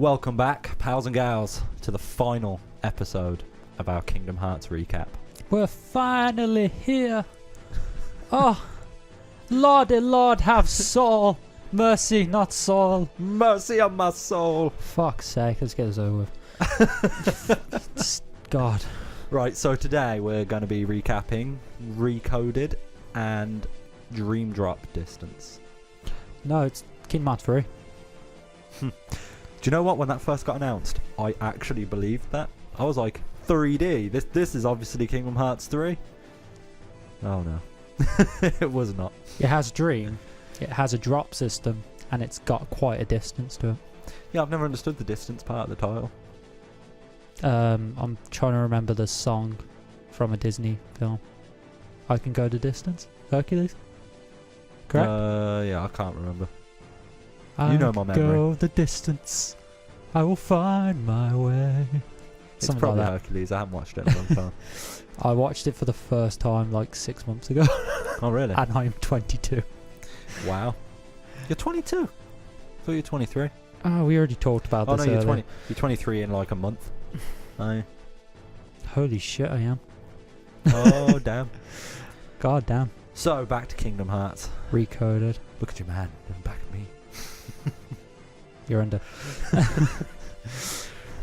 Welcome back, pals and gals, to the final episode of our Kingdom Hearts recap. We're finally here. Oh, Lordy Lord, have soul. Mercy, not soul. Mercy on my soul. Fuck's sake, let's get this over with. God. Right, so today we're going to be recapping Recoded and Dream Drop Distance. No, it's Kingdom Hearts 3. Do you know what? When that first got announced, I actually believed that. I was like, 3D. This is obviously Kingdom Hearts 3. Oh no. It was not. It has Dream, it has a drop system, and it's got quite a distance to it. Yeah, I've never understood the distance part of the title. I'm trying to remember the song from a Disney film. I Can Go the Distance? Hercules? Correct? Yeah, I can't remember. I You know my memory. Go the distance. I will find my way. It's Something probably like that. Hercules. I haven't watched it in a long time. I watched it for the first time like 6 months ago. Oh, really? And I'm 22. Wow. You're 22? I thought you were 23. Oh, we already talked about Oh, this no, you're earlier. 20. You're 23 in like a month. Aye. Holy shit, I am. Oh, damn. God damn. So, back to Kingdom Hearts. Recoded. Look at you, man. Looking back at me. You're under.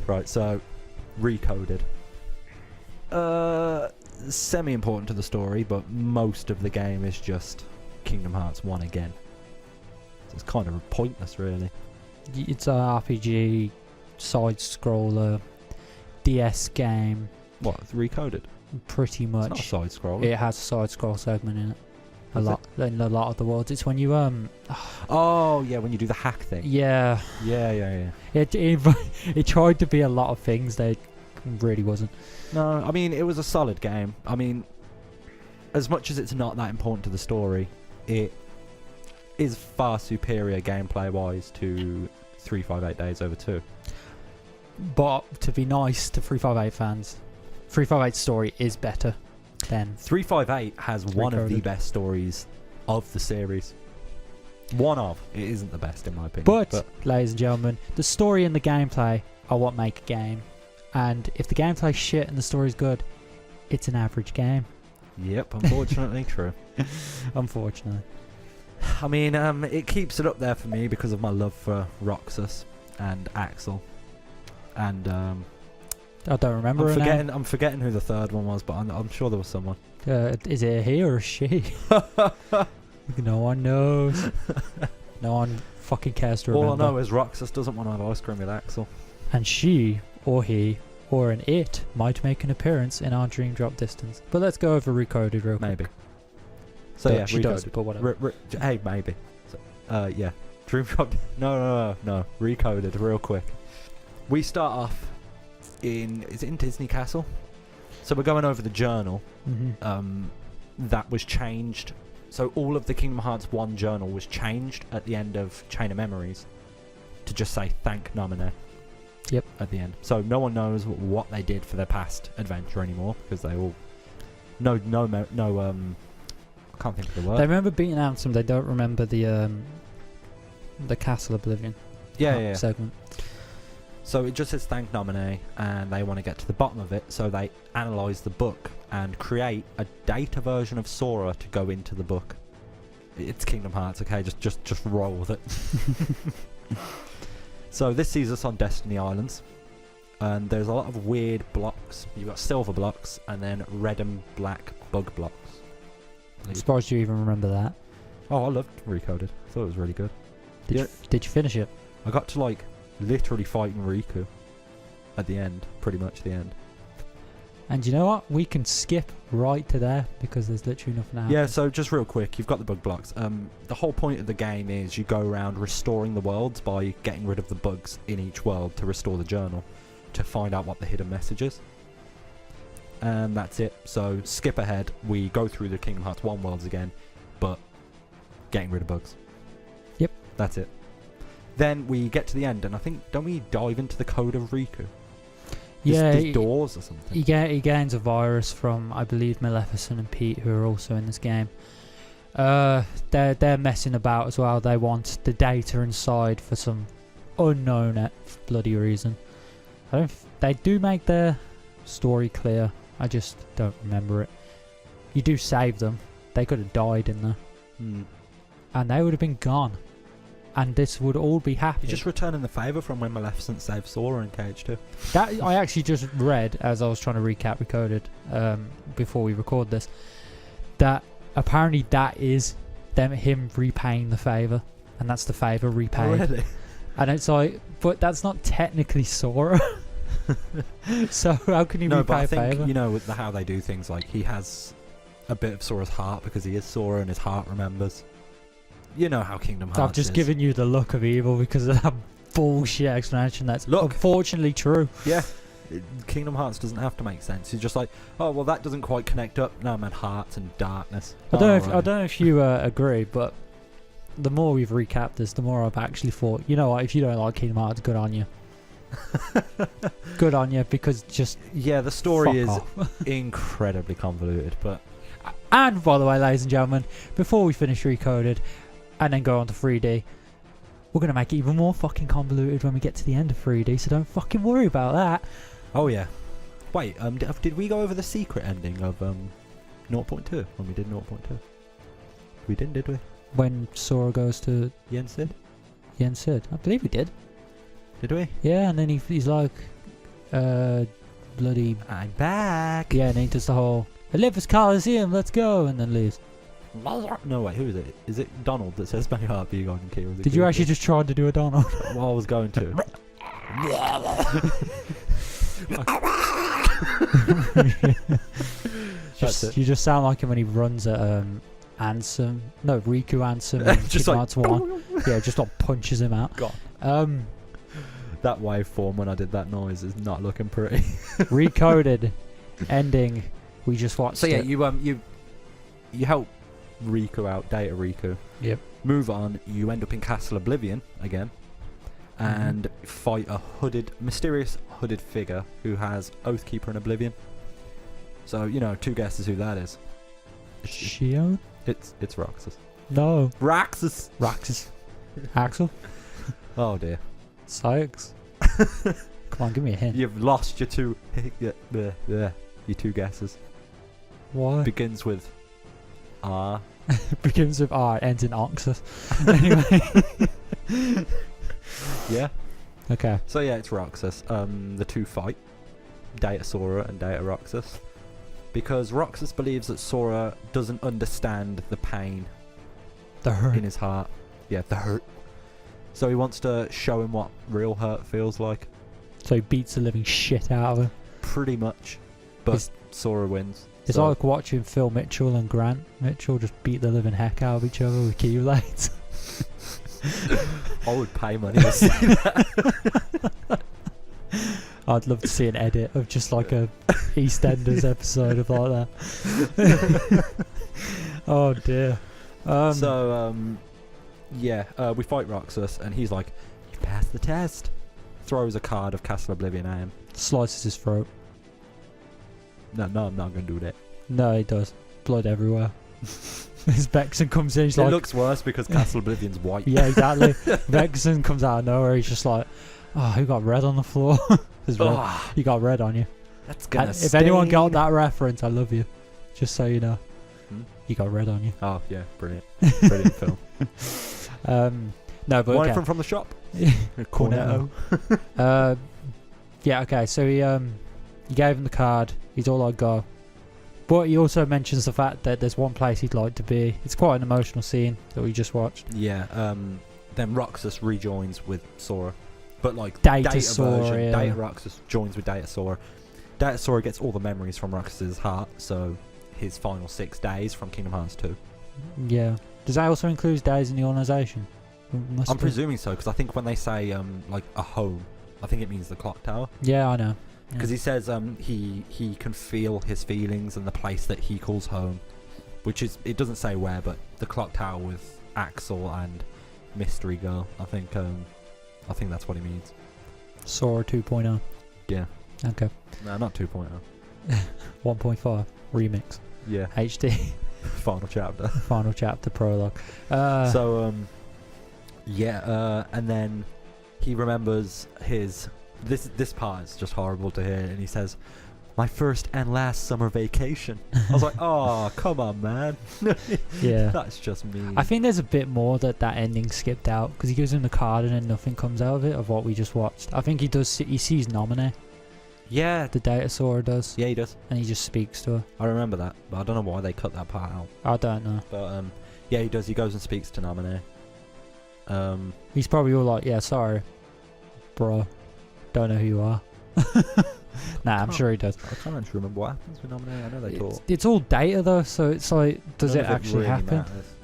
Right, so, Recoded. Semi-important to the story, but most of the game is just Kingdom Hearts 1 again. So it's kind of pointless, really. It's an RPG, side-scroller, DS game. What, it's Recoded? Pretty It's not a much. side-scroller. It has a side-scroll segment in it. Is In a lot of the worlds. It's when you Oh, yeah, when you do the hack thing. yeah. Yeah. It tried to be a lot of things that it really wasn't. No, I mean, it was a solid game. I mean, as much as it's not that important to the story, it is far superior gameplay-wise to 358 Days Over 2. But to be nice to 358 fans, 358's story is better than 358 has one of the Recoded. best stories of the series. One of. It isn't the best, in my opinion. But, ladies and gentlemen, the story and the gameplay are what make a game. And if the gameplay's shit and the story's good, it's an average game. Yep, unfortunately true. Unfortunately. I mean, it keeps it up there for me because of my love for Roxas and Axel. And I don't remember her name. I'm forgetting who the third one was, but I'm sure there was someone. Is it a he or a she? No one knows. No one fucking cares to remember. All I know is Roxas doesn't want to have ice cream with Axel. And she, or he, or an it might make an appearance in our Dream Drop Distance. But let's go over Recoded real quick. Maybe. So yeah, she Recoded. does, but whatever. Hey, maybe. So, yeah. Dream Drop. No. Recoded, real quick. We start off is it in Disney Castle? So we're going over the journal. Mm-hmm. That was changed. So all of the Kingdom Hearts 1 journal was changed at the end of Chain of Memories to just say thank Namine. Yep. At the end. So no one knows what they did for their past adventure anymore because they all no I can't think of the word. They remember beating Anthem. They don't remember the Castle Oblivion yeah. segment. So it just says thank Namine, and they want to get to the bottom of it. So they analyze the book and create a data version of Sora to go into the book. It's Kingdom Hearts, okay? Just roll with it. So this sees us on Destiny Islands, and there's a lot of weird blocks. You've got silver blocks and then red and black bug blocks. I'm surprised you even remember that. Oh, I loved Recoded. I thought it was really good. Did you finish it? I got to like literally fighting Riku at the end, pretty much the end. And you know what? We can skip right to there because there's literally nothing to happen. Yeah, so just real quick, you've got the bug blocks. The whole point of the game is you go around restoring the worlds by getting rid of the bugs in each world to restore the journal to find out what the hidden message is. And that's it. So skip ahead, we go through the Kingdom Hearts 1 worlds again, but getting rid of bugs. Yep. That's it. Then we get to the end, and I think, don't we dive into the code of Riku? There's doors or something. He gains a virus from, I believe, Maleficent and Pete, who are also in this game. They're messing about as well. They want the data inside for some unknown at bloody reason. They do make their story clear. I just don't remember it. You do save them. They could have died in there. And they would have been gone. And this would all be happy. You're just returning the favour from when Maleficent saved Sora in KH2. That I actually just read as I was trying to recap Recoded before we record this. That apparently that is him repaying the favour. And that's the favour repaid. Oh, really? And it's like, but that's not technically Sora. So how can you repay but I think, favour? you know, with how they do things, like he has a bit of Sora's heart because he is Sora and his heart remembers. You know how Kingdom Hearts I've just is. given you the look of evil because of that bullshit explanation that's unfortunately true. Yeah. Kingdom Hearts doesn't have to make sense. You're just like, oh, well, that doesn't quite connect up. No, man, hearts and darkness. I don't know if you agree, but the more we've recapped this, the more I've actually thought, you know what, if you don't like Kingdom Hearts, good on you. Good on you, because just... Yeah, the story is off. incredibly convoluted, but... And, by the way, ladies and gentlemen, before we finish Recoded and then go on to 3D, we're going to make it even more fucking convoluted when we get to the end of 3D, so don't fucking worry about that. Oh, yeah. Wait, did we go over the secret ending of 0.2 when we did 0.2? We didn't, did we? When Sora goes to Yen Sid? Yen Sid. I believe we did. Did we? Yeah, and then he's like, bloody... I'm back! Yeah, and he does the whole, Olympus Coliseum, let's go, and then leaves. No, wait, who is it? Is it Donald that says, may your heart be golden key? Did you actually just try to do a Donald? Well, I was going to. You just sound like him when he runs at Ansem. No, Riku Ansem. Just Kingdom like Hearts 1. Yeah, just like punches him out. God. That waveform when I did that noise is not looking pretty. Recoded ending. We just watched. So yeah, it. you help Riku out, data Riku. Yep. Move on. You end up in Castle Oblivion again, and fight a mysterious hooded figure who has Oathkeeper and Oblivion. So you know, two guesses who that is. Shion? It's Roxas. No. Roxas. Axel. Oh dear. Sykes. Come on, give me a hint. You've lost your two. Your two guesses. Why? Begins with R. Begins with R, ends in Oxus. Anyway. Yeah. Okay. So yeah, it's Roxas. The two fight, Data Sora and Data Roxas, because Roxas believes that Sora doesn't understand the pain, The hurt in his heart. Yeah, the hurt. So he wants to show him what real hurt feels like. So he beats the living shit out of him. Pretty much, but Sora wins. It's like watching Phil Mitchell and Grant Mitchell just beat the living heck out of each other with Keyblades. I would pay money to see that. I'd love to see an edit of just like a EastEnders episode of like that. Oh dear. We fight Roxas and he's like, you passed the test. Throws a card of Castle Oblivion at him. Slices his throat. No, I'm not going to do that. No, he does. Blood everywhere. His Vexen comes in, he's It like... looks worse because Castle Oblivion's white. Yeah, exactly. Vexen comes out of nowhere, he's just like, oh, who got red on the floor? You got red on you. That's gonna If anyone got that reference, I love you. Just so you know. You got red on you. Oh, yeah, brilliant. Brilliant film. No, but Want okay. it from the shop? Cornetto. Yeah, okay, so he gave him the card. He's all like, go. But he also mentions the fact that there's one place he'd like to be. It's quite an emotional scene that we just watched. Yeah, then Roxas rejoins with Sora. But like Data Sora, version, yeah. Data Roxas joins with Data Sora. Data Sora gets all the memories from Roxas's heart, so his final 6 days from Kingdom Hearts 2. Yeah. Does that also include days in the organisation? I'm presuming so, because I think when they say like a home, I think it means the clock tower. Yeah, I know. Because he says he can feel his feelings and the place that he calls home, which is, it doesn't say where, but the clock tower with Axel and Mystery Girl. I think that's what he means. Sora 2.0. Yeah. Okay. No, not 2.0. 1.5 remix. Yeah. HD. Final chapter. Final chapter prologue. And then he remembers his. This part is just horrible to hear, and he says, "My first and last summer vacation." I was like, "Oh, come on, man." Yeah. That's just mean. I think there's a bit more that ending skipped out because he gives him the card and then nothing comes out of it of what we just watched. I think he does. He sees Nominee. Yeah. The Datasaur does. Yeah, he does. And he just speaks to her. I remember that, but I don't know why they cut that part out. I don't know. But yeah, he does. He goes and speaks to Nominee. He's probably all like, "Yeah, sorry, bro. Don't know who you are." Nah, I'm sure he does. I can't actually remember what happens with Nominee. I know they talk. It's all data though, so it's like, does None it of actually really happen? matters.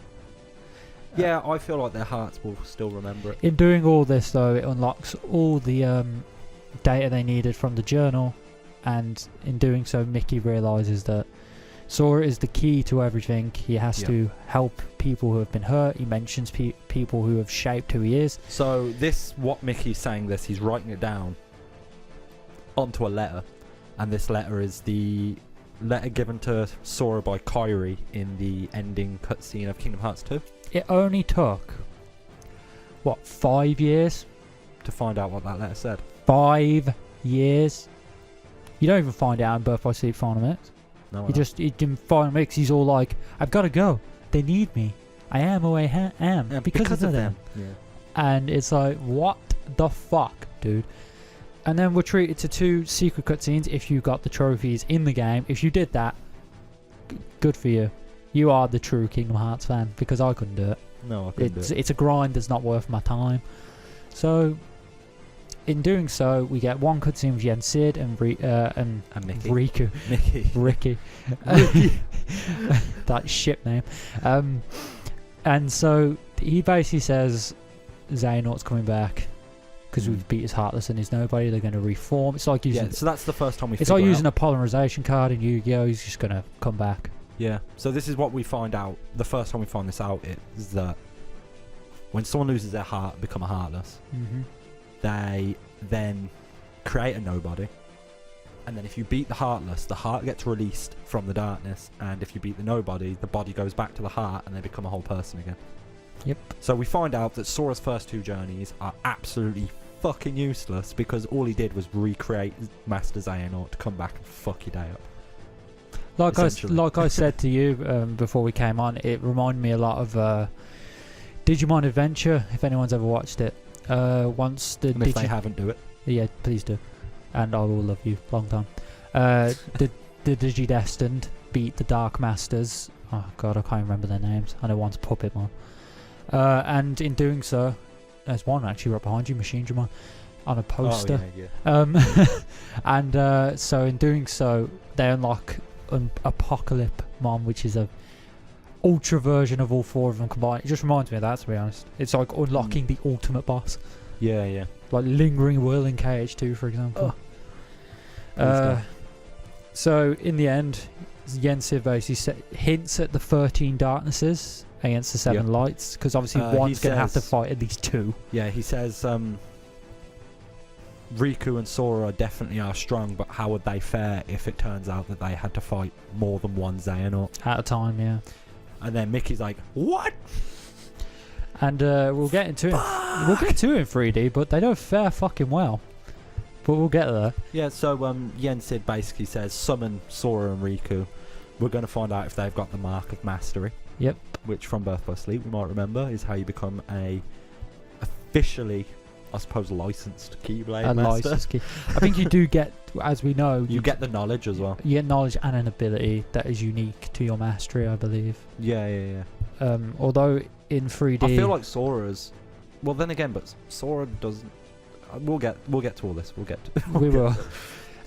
Yeah, I feel like their hearts will still remember it. In doing all this though, it unlocks all the data they needed from the journal, and in doing so Mickey realises that Sora is the key to everything. He has to help people who have been hurt. He mentions people who have shaped who he is. So what Mickey's saying this, he's writing it down onto a letter, and this letter is the letter given to Sora by KHRe in the ending cutscene of Kingdom Hearts 2. It only took, 5 years? To find out what that letter said. 5 years? You don't even find out in Birth by Sleep Final Mix. No, He didn't Final Mix, he's all like, "I've got to go. They need me. I am who I am because of them." Yeah. And it's like, what the fuck, dude? And then we're treated to 2 secret cutscenes if you got the trophies in the game. If you did that, good for you. You are the true Kingdom Hearts fan, because I couldn't do it. No, I couldn't do it. It's a grind that's not worth my time. So, in doing so, we get one cutscene with Yen Sid and Mickey. Riku. Mickey. Ricky. That ship name. And so, he basically says Xehanort's coming back because we've beat his Heartless and his Nobody. They're going to reform. It's like using... Yeah, so that's the first time we It's like using a polymerization card in Yu-Gi-Oh! He's just going to come back. Yeah, so this is what we find out. The first time we find this out is that when someone loses their heart, become a Heartless, they then create a Nobody, and then if you beat the Heartless, the heart gets released from the darkness, and if you beat the Nobody, the body goes back to the heart and they become a whole person again. Yep. So we find out that Sora's first 2 journeys are absolutely fucking useless because all he did was recreate Master Xehanort to come back and fuck your day up. Like I said to you before we came on, it reminded me a lot of Digimon Adventure, if anyone's ever watched it. Once the if they haven't, do it. Yeah, please do. And I will love you. Long time. The Digidestined beat the Dark Masters. Oh god, I can't remember their names. I know one's Puppetmon. And in doing so, there's one actually right behind you, Machine Dramon, on a poster. Oh, yeah. And so in doing so, they unlock Apocalypmon, which is a ultra version of all 4 of them combined. It just reminds me of that, to be honest. It's like unlocking the ultimate boss. Yeah. Like Lingering Will in KH2, for example. So in the end, Yen Sid basically hints at the 13 darknesses against the 7 lights, because obviously one's going to have to fight at least 2. Yeah, he says Riku and Sora definitely are strong, but how would they fare if it turns out that they had to fight more than one Xehanort at a time? Yeah. And then Mickey's like, "What?" And we'll get into it. We'll get to it in 3D, but they don't fare fucking well. But we'll get there. Yeah. So Yen Sid basically says, "Summon Sora and Riku. We're going to find out if they've got the mark of mastery." Yep. Which from Birth by Sleep we might remember is how you become a officially, I suppose, licensed Keyblade master. Licensed key. I think you do get, as we know, you get the knowledge as well. You get knowledge and an ability that is unique to your mastery, I believe. Yeah. Although in 3D, I feel like Sora's. Well, then again, but Sora doesn't. We'll get to all this. We will.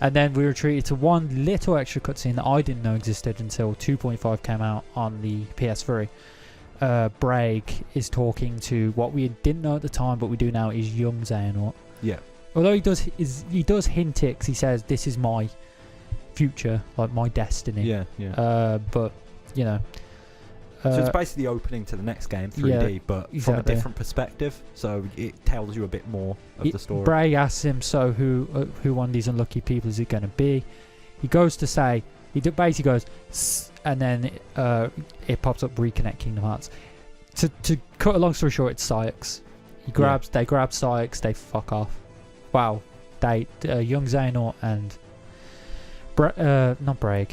And then we were treated to one little extra cutscene that I didn't know existed until 2.5 came out on the PS3. Braig is talking to what we didn't know at the time, but we do now, is young Xehanort. Yeah. Although he does hint it, 'cause he says, "This is my future, like my destiny." Yeah. But you know. So it's basically opening to the next game, 3D, but exactly. from a different perspective. So it tells you a bit more of the story. Braig asks him, "So who one of these unlucky people is it going to be?" He goes to say, basically goes, and then it pops up Reconnect Kingdom Hearts. To cut a long story short, it's Saïx. They grab Sykes, they fuck off. Wow, young Xehanort and not Braig,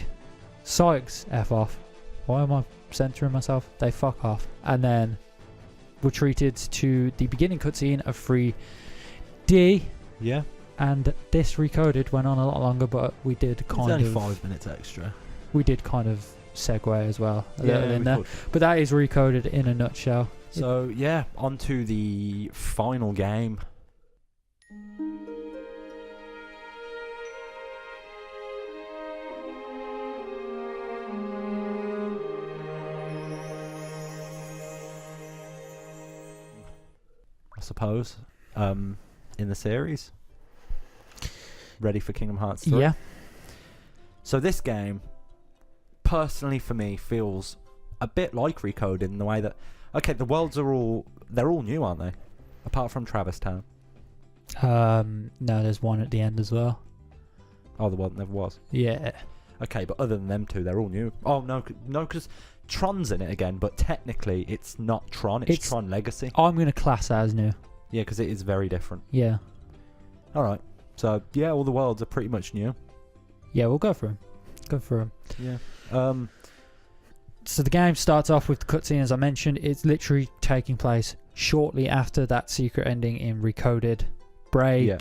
Sykes F off. Why am I centering myself? They fuck off, and then retreated to the beginning cutscene of 3D. Yeah. And this recoded went on a lot longer, but we did It's only 5 minutes extra. We did kind of segue as well a little in there. could. But that is recoded in a nutshell. So yeah, on to the final game. I suppose, in the series. Ready for Kingdom Hearts 3? Yeah. So this game, personally for me, feels a bit like Recoded in the way that, okay, the worlds they're all new, aren't they? Apart from Travis Town. No, there's one at the end as well. Oh, the one that never was. Yeah. Okay, but other than them two, they're all new. Oh no, because Tron's in it again, but technically it's not Tron. It's Tron Legacy. I'm gonna class that as new. Yeah, because it is very different. Yeah. All right. So yeah, all the worlds are pretty much new. Yeah, we'll go for him. Go for him. Yeah. So the game starts off with the cutscene, as I mentioned. It's literally taking place shortly after that secret ending in Recoded. Braig,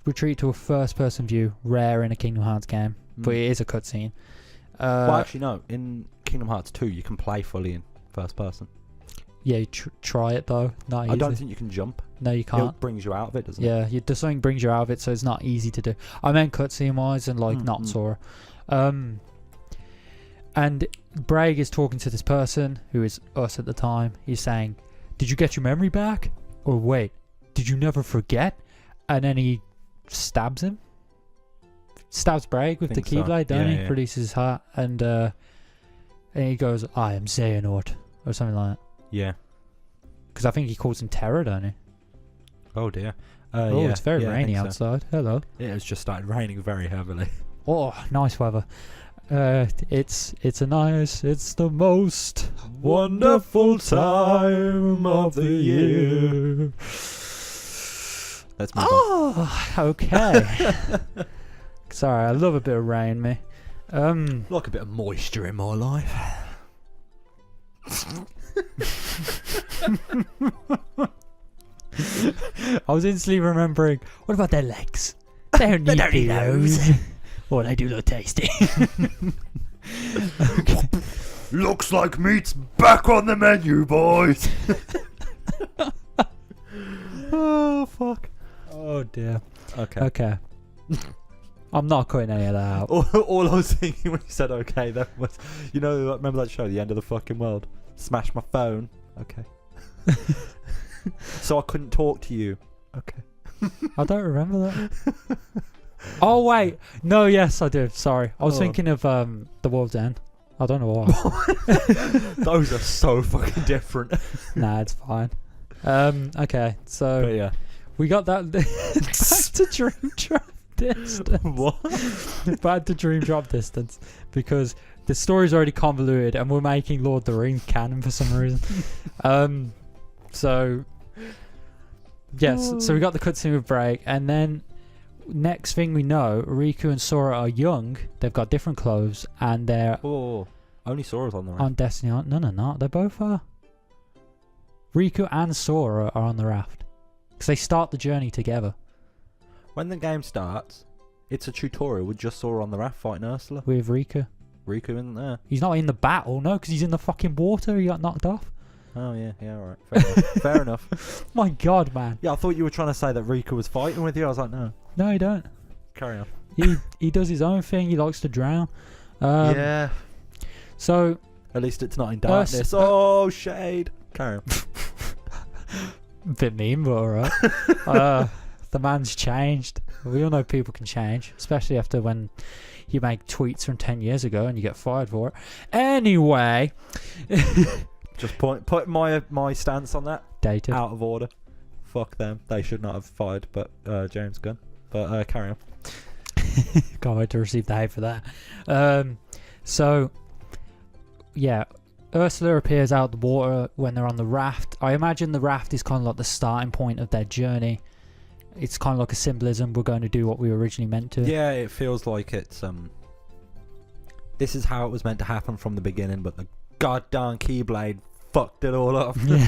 retreat to a first-person view, rare in a Kingdom Hearts game, but it is a cutscene. Well, actually, no. In Kingdom Hearts 2, you can play fully in first person. Yeah, you try it though. Not easy. I don't think you can jump. No, you can't. It brings you out of it, doesn't it? Yeah, something brings you out of it, so it's not easy to do. I meant cutscene-wise and not Sora. And Braig is talking to this person, who is us at the time. He's saying, "Did you get your memory back? Or wait, did you never forget?" And then he stabs him. Stabs Braig with the Keyblade, don't he? Produces his heart. And he goes, "I am Xehanort," or something like that. Yeah. Because I think he calls him Terror, don't he? Oh dear. It's very rainy outside. Hello. It has just started raining very heavily. Oh, nice weather. It's the most wonderful time of the year. Let's move on. Oh, okay. Sorry, I love a bit of rain, me. Like a bit of moisture in my life. I was instantly remembering, what about their legs? They don't need those. Well, they do look tasty. Okay. Looks like meat's back on the menu, boys. Oh, fuck. Oh, dear. Okay. I'm not cutting any of that out. All I was thinking when you said okay, that was, remember that show, The End of the Fucking World? Smash my phone. Okay. So I couldn't talk to you. Okay. I don't remember that. Oh, wait. No, yes, I do. Sorry. I was thinking of The World's End. I don't know why. Those are so fucking different. Nah, it's fine. Okay, so But yeah. we got that back to Dream Drop Distance. What? Back to Dream Drop Distance, because the story's already convoluted and we're making Lord of the Rings canon for some reason. So yes, so we got the cutscene with Braig, and then next thing we know, Riku and Sora are young. They've got different clothes, and they're only Sora's on the raft. on Destiny. No, they're not. They both are. Riku and Sora are on the raft because they start the journey together. When the game starts, it's a tutorial with just Sora on the raft fighting Ursula. With Riku. Riku isn't there. He's not in the battle, no, because he's in the fucking water. He got knocked off. Oh yeah, alright. Fair enough. Fair enough. My God, man. Yeah, I thought you were trying to say that Riku was fighting with you. I was like, no. No, he don't. Carry on. He does his own thing. He likes to drown. Yeah. So at least it's not in darkness. Oh, shade. Carry on. Bit mean, but alright. The man's changed. We all know people can change, especially after when you make tweets from 10 years ago and you get fired for it. Anyway. Just put my stance on that. Dated. Out of order. Fuck them. They should not have fired James Gunn. But carry on. Can't wait to receive the hate for that. So, yeah. Ursula appears out of the water when they're on the raft. I imagine the raft is kind of like the starting point of their journey. It's kind of like a symbolism. We're going to do what we were originally meant to. Yeah, it feels like it's this is how it was meant to happen from the beginning, but the goddamn Keyblade fucked it all up. Yeah.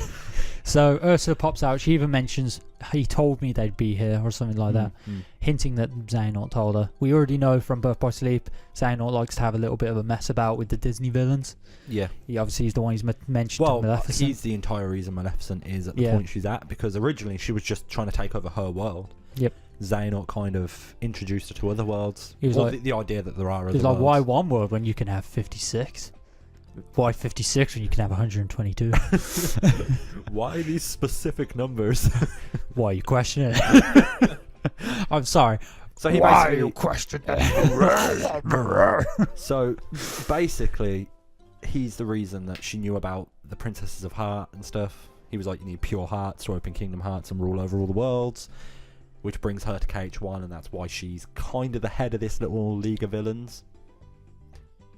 So Ursula pops out. She even mentions, he told me they'd be here, or something like that, hinting that Xehanort told her. We already know from Birth by Sleep, Xehanort likes to have a little bit of a mess about with the Disney villains. Yeah. He obviously is the one who's mentioned Well, Maleficent. he's the entire reason Maleficent is at the point she's at, because originally she was just trying to take over her world. Yep. Xehanort kind of introduced her to other worlds. He was like, the idea that there are other worlds. worlds. Why one world when you can have 56? Why 56 when you can have 122? Why these specific numbers? Why are you questioning it? I'm sorry. So he Why basically are you questioning it? So basically, he's the reason that she knew about the Princesses of Heart and stuff. He was like, you need pure hearts to open Kingdom Hearts and rule over all the worlds, which brings her to KH1, and that's why she's kind of the head of this little league of villains.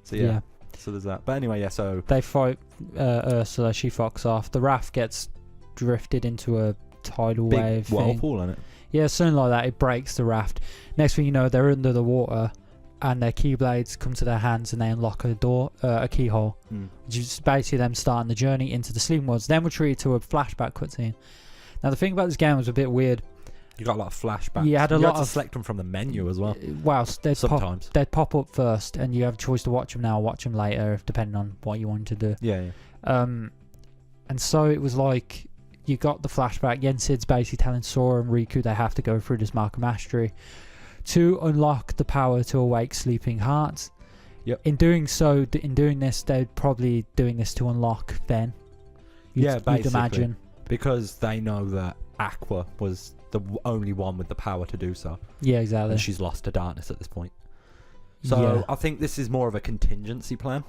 So yeah. So there's that. But anyway, yeah, so they fight Ursula. She fucks off. The raft gets drifted into a tidal wave whirlpool in it. Yeah, something like that. It breaks the raft. Next thing you know, they're under the water, and their keyblades come to their hands, and they unlock a door, a keyhole, which is basically them starting the journey into the sleeping worlds. Then we're treated to a flashback cutscene. Now the thing about this game was a bit weird. You got a lot of flashbacks. You had a lot to of select them from the menu as well. Wow, sometimes they'd pop up first, and you have a choice to watch them now or watch them later, depending on what you want to do. Yeah. And so it was like you got the flashback. Yensid's basically telling Sora and Riku they have to go through this Mark of Mastery to unlock the power to awake sleeping hearts. Yep. In doing so, in doing this, they're probably doing this to unlock Ven. You'd imagine, because they know that Aqua was the only one with the power to do so. Yeah, exactly. And she's lost to darkness at this point. So I think this is more of a contingency plan.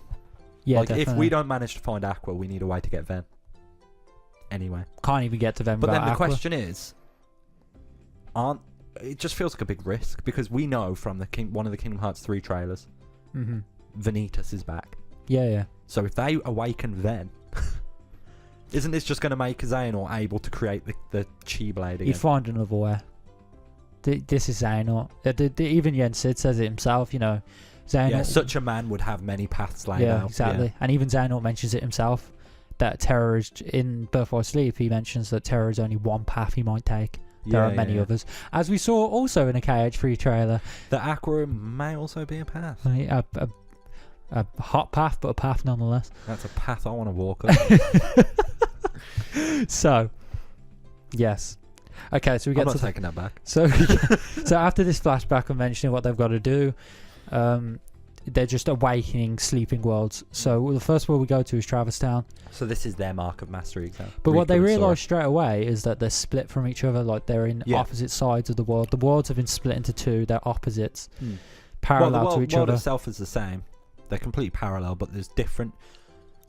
Yeah, like definitely. if we don't manage to find Aqua, we need a way to get Ven. Anyway, can't even get to Ven. But then the Aqua. question is, it just feels like a big risk, because we know from the one of the Kingdom Hearts 3 trailers, Vanitas is back. Yeah. So if they awaken Ven, isn't this just going to make Xehanort able to create the Chi Blade again? He'd find another way. This is Xehanort. Even Yensid says it himself, you know. Xehanort, yeah, such a man would have many paths laid out. Exactly. Yeah. And even Xehanort mentions it himself, that terror is, in Birth by Sleep, he mentions that terror is only one path he might take. There are many others. As we saw also in a KHRe trailer. The Aqua may also be a path. A hot path, but a path nonetheless. That's a path I want to walk up. So, yes. Okay, so we get I'm not to taking that back. So after this flashback of mentioning what they've got to do, they're just awakening sleeping worlds. So the first world we go to is Traverse Town. So this is their Mark of Mastery exam. But what they realise straight away is that they're split from each other. Like they're in opposite sides of the world. The worlds have been split into two. They're opposites, parallel to each other. The world itself is the same. They're completely parallel, but there's different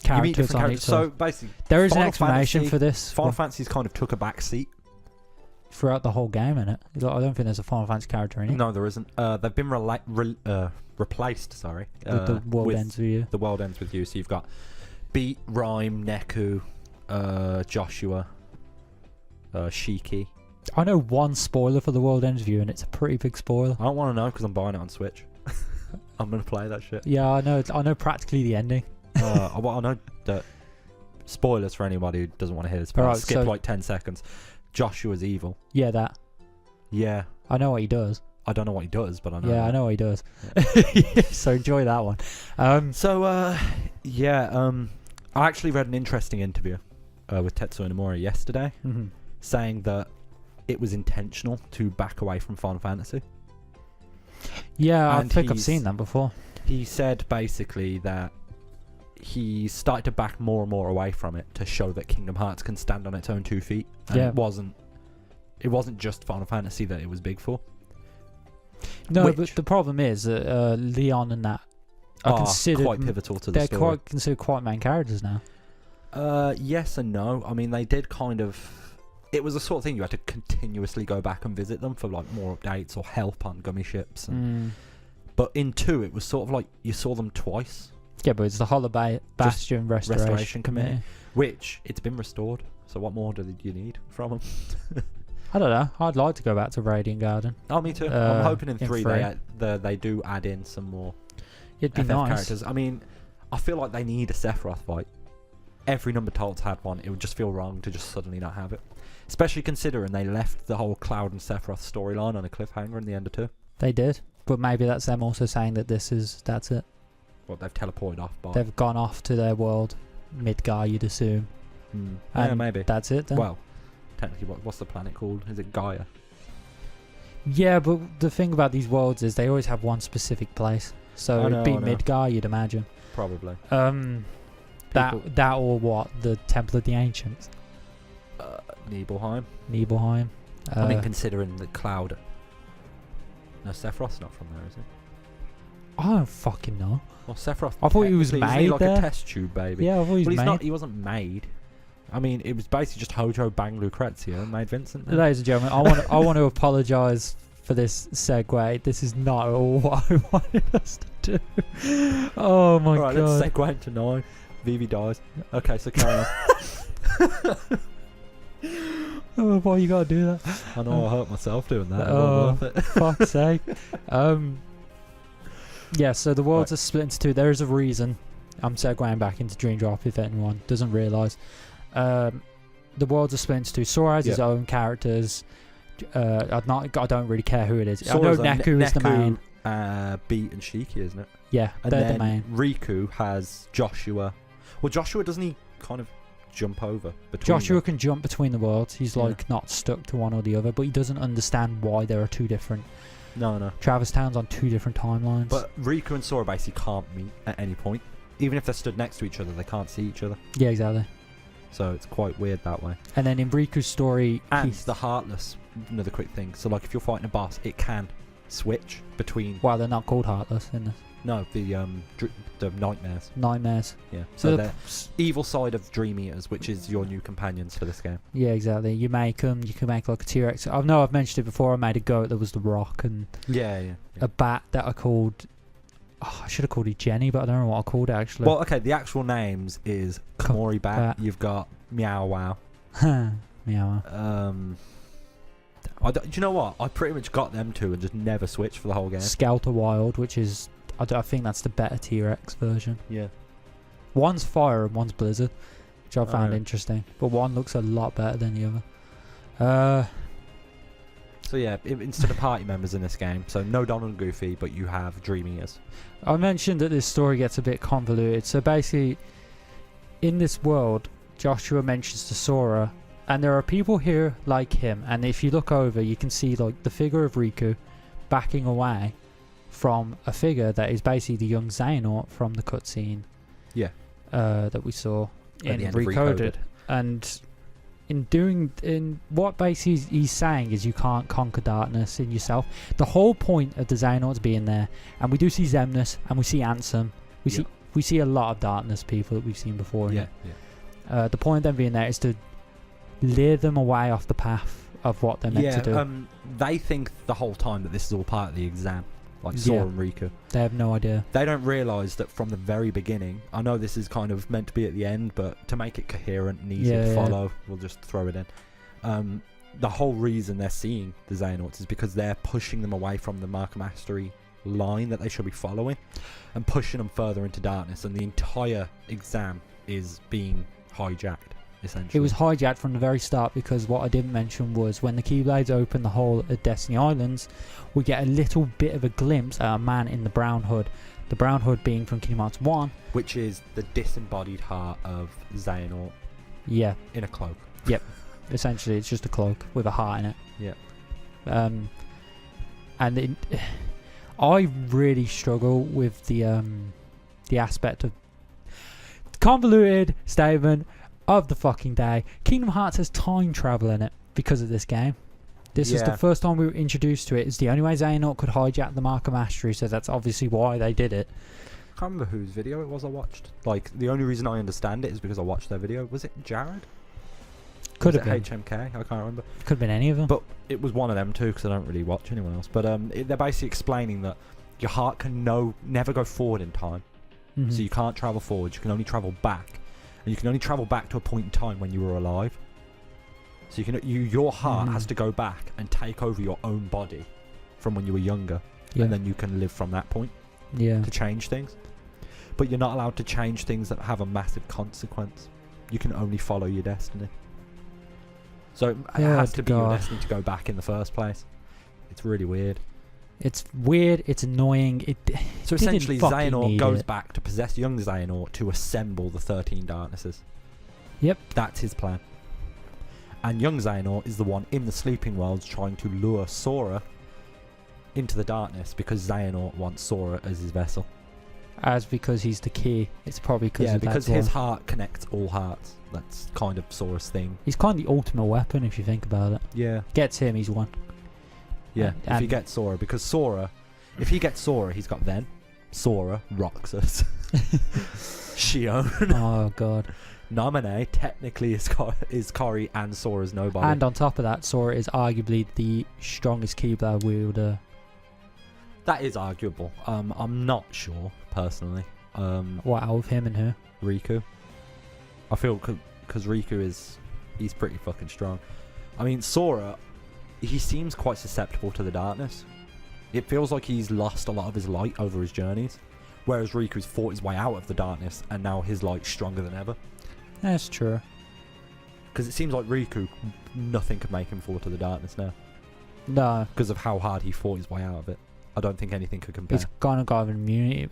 characters on each other. So basically, there is an explanation for this. Final Fantasy's kind of took a back seat throughout the whole game, innit? I don't think there's a Final Fantasy character in it. No, there isn't. They've been replaced. Sorry, with the world ends with you. The world ends with you. So you've got Beat, Rhyme, Neku, Joshua, Shiki. I know one spoiler for the world ends with you, and it's a pretty big spoiler. I don't want to know because I'm buying it on Switch. I'm gonna play that shit. Yeah, I know. I know practically the ending. I know that. Spoilers for anybody who doesn't want to hear this. But Right, skip like 10 seconds. Joshua's evil. Yeah, that. Yeah. I know what he does. I don't know what he does, but I know. Yeah, that. I know what he does. So enjoy that one. I actually read an interesting interview with Tetsuya Nomura yesterday, saying that it was intentional to back away from Final Fantasy. Yeah, and I think I've seen that before. He said basically that he started to back more and more away from it to show that Kingdom Hearts can stand on its own 2 feet. And it wasn't just Final Fantasy that it was big for. No, but the problem is that Leon and that are considered quite pivotal to the story. They're considered quite main characters now. Yes and no. I mean, they did kind of. It was the sort of thing you had to continuously go back and visit them for like more updates or help on gummy ships. But in 2, it was sort of like you saw them twice. Yeah, but it's the Hollow Bastion Restoration Committee. Which, it's been restored. So what more do you need from them? I don't know. I'd like to go back to Radiant Garden. Oh, me too. I'm hoping in 3 3. they do add in some more It'd be FF nice. characters. I mean, I feel like they need a Sephiroth fight. Every number Tolt's had one. It would just feel wrong to just suddenly not have it. Especially considering they left the whole Cloud and Sephiroth storyline on a cliffhanger in the end of 2. They did. But maybe that's them also saying that that's it. Well, they've teleported off by... They've gone off to their world, Midgar, you'd assume. Yeah, maybe. That's it then. Well, technically, what's the planet called? Is it Gaia? Yeah, but the thing about these worlds is they always have one specific place. So it'd be Midgar, you'd imagine. Probably. That or what? The Temple of the Ancients? Nibelheim. Nibelheim. I mean, considering the Cloud... No, Sephiroth's not from there, is he? I don't fucking know. Well, Sephiroth... I thought he was isn't made like there? A test tube baby. Yeah, I thought he was made. He wasn't made. I mean, it was basically just Hojo banged Lucrezia and made Vincent there. Ladies and gentlemen, I want to apologise for this segue. This is not at all what I wanted us to do. Oh my god. Alright, let's segue into 9. Vivi dies. Okay, so carry on. Oh, why you gotta do that? I know I hurt myself doing that. Oh, Worth it. fuck's sake. Yeah, so the worlds are split into 2. There is a reason. I'm segueing back into Dream Drop if anyone doesn't realise. The worlds are split into 2. Sora has his own characters. I don't really care who it is. Sora's I know Neku is the main. Beat and Shiki, isn't it? Yeah, And they're then the main. Riku has Joshua. Well, Joshua, doesn't he kind of jump over between Joshua them? can jump between the worlds. He's like not stuck to one or the other, but he doesn't understand why there are 2 different No. Traverse Towns on 2 different timelines. But Riku and Sora basically can't meet at any point. Even if they're stood next to each other, they can't see each other. Yeah, exactly. So it's quite weird that way. And then in Riku's story... And the Heartless, another quick thing. So like if you're fighting a boss, it can switch between... Well, they're not called Heartless in this. No, the Nightmares. Nightmares. Yeah. So they're evil side of Dream Eaters, which is your new companions for this game. Yeah, exactly. You make them. You can make like a T-Rex. I know I've mentioned it before. I made a goat that was the Rock and a bat that I called... Oh, I should have called it Jenny, but I don't know what I called it actually. Well, okay, the actual names is Komori Bat. You've got Meow Wow. Meow. Do you know what? I pretty much got them 2 and just never switched for the whole game. Skelter Wild, which is... I think that's the better T-Rex version. Yeah. One's fire and one's blizzard, which I found interesting. But one looks a lot better than the other. So yeah, instead of party members in this game, so no Donald and Goofy, but you have Dream Eaters. I mentioned that this story gets a bit convoluted. So basically, in this world, Joshua mentions to Sora, and there are people here like him. And if you look over, you can see like the figure of Riku backing away from a figure that is basically the young Xehanort from the cutscene. Yeah. That we saw in Recoded. And in what basically he's saying is you can't conquer darkness in yourself. The whole point of the Xehanorts being there, and we do see Xemnas and we see Ansem. We see a lot of darkness people that we've seen before. The point of them being there is to lure them away off the path of what they're meant to do. They think the whole time that this is all part of the exam. Like Sora and Riku. They have no idea. They don't realise that from the very beginning. I know this is kind of meant to be at the end, but to make it coherent and easy to follow, we'll just throw it in. The whole reason they're seeing the Xehanorts is because they're pushing them away from the Mark Mastery line that they should be following and pushing them further into darkness, and the entire exam is being hijacked. Essentially. It was hijacked from the very start, because what I didn't mention was when the Keyblades open the whole of Destiny Islands, we get a little bit of a glimpse at a man in the brown hood. The brown hood being from Kingdom Hearts 1. Which is the disembodied heart of Xehanort. Yeah. In a cloak. Yep. Essentially, it's just a cloak with a heart in it. Yeah. I really struggle with the aspect of convoluted statement of the fucking day. Kingdom Hearts has time travel in it because of this game. This is the first time we were introduced to it. It's the only way Xehanort could hijack the Mark of Mastery, so that's obviously why they did it. I can't remember whose video it was I watched. Like, the only reason I understand it is because I watched their video. Was it Jared? Could have been HMK? I can't remember. Could have been any of them. But it was one of them too, because I don't really watch anyone else. But they're basically explaining that your heart can never go forward in time. Mhm. So you can't travel forward. You can only travel back, and you can only travel back to a point in time when you were alive. So your heart has to go back and take over your own body from when you were younger, and then you can live from that point to change things. But you're not allowed to change things that have a massive consequence. You can only follow your destiny. So it has to be your destiny to go back in the first place. It's really weird. It's weird. It's annoying. So essentially, Xehanort goes back to possess young Xehanort to assemble the 13 Darknesses. Yep. That's his plan. And young Xehanort is the one in the sleeping worlds trying to lure Sora into the darkness because Xehanort wants Sora as his vessel. Because he's the key. It's probably because his heart connects all hearts. That's kind of Sora's thing. He's kind of the ultimate weapon if you think about it. Yeah. Gets him, he's won. Yeah, if he gets Sora. Because Sora, if he gets Sora, he's got Ven. Sora, Roxas. Shion. Oh, God. Naminé technically is KHRe and Sora's nobody. And on top of that, Sora is arguably the strongest Keyblade wielder. That is arguable. I'm not sure, personally. What, out of him and her? Riku. I feel because Riku he's pretty fucking strong. I mean, Sora, he seems quite susceptible to the darkness. It feels like he's lost a lot of his light over his journeys. Whereas Riku's fought his way out of the darkness and now his light's stronger than ever. That's true. Because it seems like Riku, nothing could make him fall to the darkness now. No. Because of how hard he fought his way out of it. I don't think anything could compare. He's kind of got an immunity.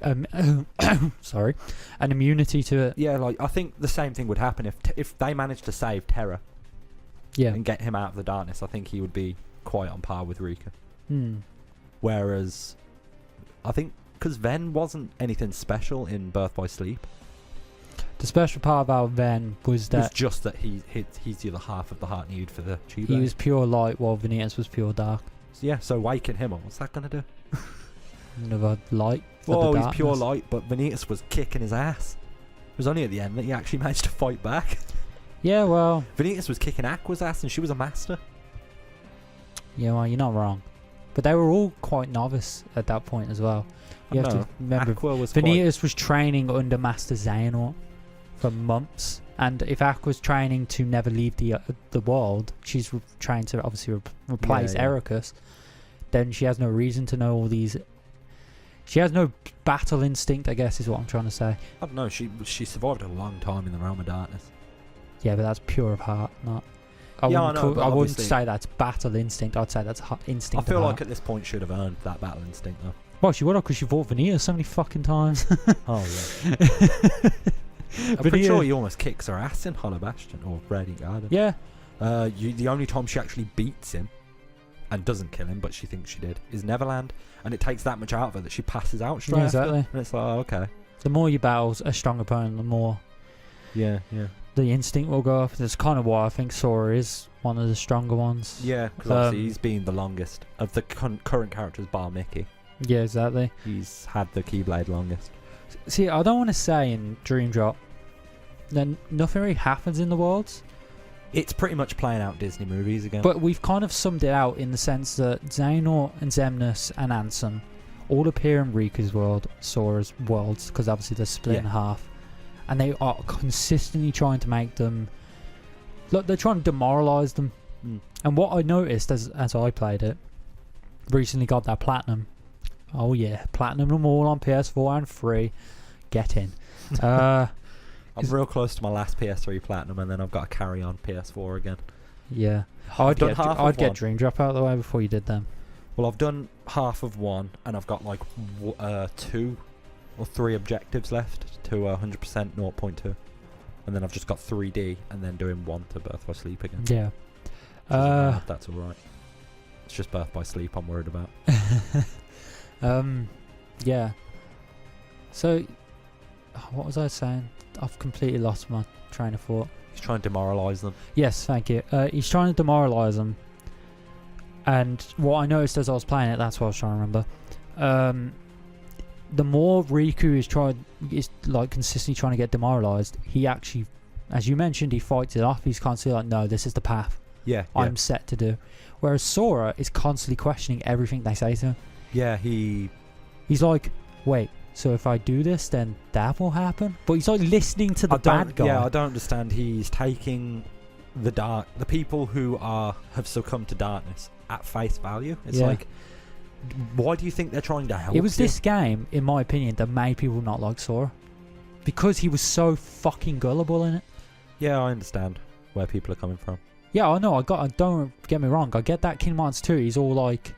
Sorry. An immunity to it. Yeah, like, I think the same thing would happen if they managed to save Terra. Yeah. And get him out of the darkness. I think he would be quite on par with Riku. Hmm. Whereas, I think, because Ven wasn't anything special in Birth by Sleep. The special part about Ven was that... It was just that he's the other half of the heart needed for the tube. He was pure light while Vanitas was pure dark. So yeah, so waking him up, what's that going to do? Another light for Whoa, the he's darkness. pure light, but Vanitas was kicking his ass. It was only at the end that he actually managed to fight back. Yeah, well... Vanitas was kicking Aqua's ass and she was a master. Yeah, well, you're not wrong. But they were all quite novice at that point as well. You have to remember, Aqua was Vanitas was training under Master Xehanort for months. And if Aqua's training to never leave the world, she's trying to obviously replace Ericus, then she has no reason to know all these... She has no battle instinct, I guess, is what I'm trying to say. I don't know, she survived a long time in the realm of darkness. Yeah, but that's pure of heart, not... I wouldn't say that's battle instinct. I'd say that's instinct. I feel like at this point she'd have earned that battle instinct, though. Well, she would have, because she fought Vanitas so many fucking times. Oh, yeah. I'm pretty sure he almost kicks her ass in Hollow Bastion or Radiant Garden. Yeah. The only time she actually beats him and doesn't kill him, but she thinks she did, is Neverland. And it takes that much out of her that she passes out straight after. Exactly. And it's like, oh, okay. The more you battle a strong opponent, the more... Yeah. The instinct will go up. That's kind of why I think Sora is one of the stronger ones. Yeah, because obviously he's been the longest of the current characters bar Mickey. Yeah, exactly. He's had the Keyblade longest. See, I don't want to say in Dream Drop that nothing really happens in the worlds. It's pretty much playing out Disney movies again. But we've kind of summed it out in the sense that Xehanort and Xemnas and Ansem all appear in Riku's world, Sora's worlds, because obviously they're split in half. And they are consistently trying to make them... Look, they're trying to demoralise them. Mm. And what I noticed as I played it, recently got that Platinum. Oh yeah, Platinum them all on PS4 and 3. Get in. I'm real close to my last PS3 Platinum, and then I've got to carry on PS4 again. Yeah. I'd get Dream Drop out of the way before you did them. Well, I've done half of one, and I've got like 2 or 3 objectives left to 100% 0.2. And then I've just got 3D, and then doing 1 to Birth by Sleep again. Yeah. That's alright. It's just Birth by Sleep I'm worried about. Yeah. So, what was I saying? I've completely lost my train of thought. He's trying to demoralise them. Yes, thank you. He's trying to demoralise them. And what I noticed as I was playing it, that's what I was trying to remember. The more Riku is like consistently trying to get demoralised, he actually, as you mentioned, he fights it off. He's constantly like, no, this is the path I'm set to do. Whereas Sora is constantly questioning everything they say to him. Yeah, he's like, wait, So if I do this, then that will happen. But he's like listening to the bad guy. Yeah, I don't understand. He's taking the people who have succumbed to darkness at face value. It's like, why do you think they're trying to help? It was this game, in my opinion, that made people not like Sora, because he was so fucking gullible in it. Yeah, I understand where people are coming from. Yeah, I know. Don't get me wrong. I get that Kingdom Hearts 2. He's all like,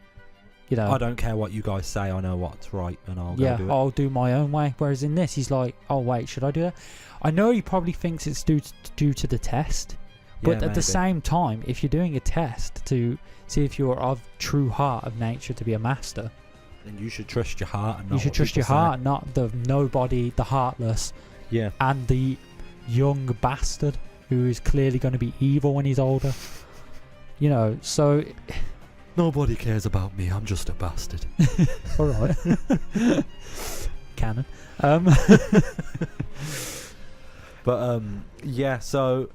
you know. I don't care what you guys say. I know what's right, and I'll go do it. I'll do my own way. Whereas in this, he's like, oh wait, should I do that? I know he probably thinks it's due to the test, but at the same time, if you're doing a test to see if you're of true heart of nature to be a master, then you should trust your heart. And you should trust your heart, not the nobody, the heartless, and the young bastard who is clearly going to be evil when he's older. You know, so nobody cares about me. I'm just a bastard. All right. Canon. But yeah. So,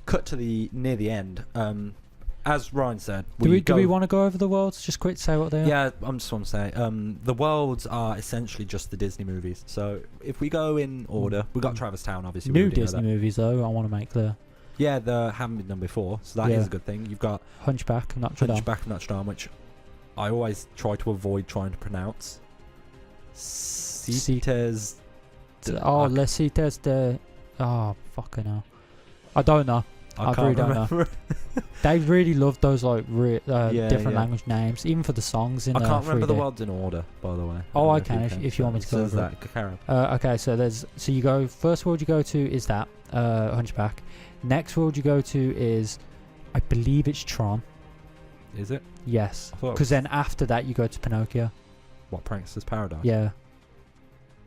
cut to near the end. As Ryan said, do we want to go over the worlds? Just quick, say what they are. Yeah, I just want to say the worlds are essentially just the Disney movies. So if we go in order, we got Traverse Town, obviously. New Disney movies, though. I want to make clear. Yeah, they haven't been done before, so that is a good thing. You've got Hunchback of Notre Dame, which I always try to avoid trying to pronounce. Cites. Les Cites de. Oh, fucking hell. I don't know. I really don't know. They really love those like different language names, even for the songs in. I can't remember 3D. the worlds in order, by the way. Oh, I can if you want me to go over that. Okay, so you go first world you go to is that Hunchback. Next world you go to is, I believe it's Tron. Is it? Yes. Because then after that you go to Pinocchio. What, Prankster's Paradise? Yeah.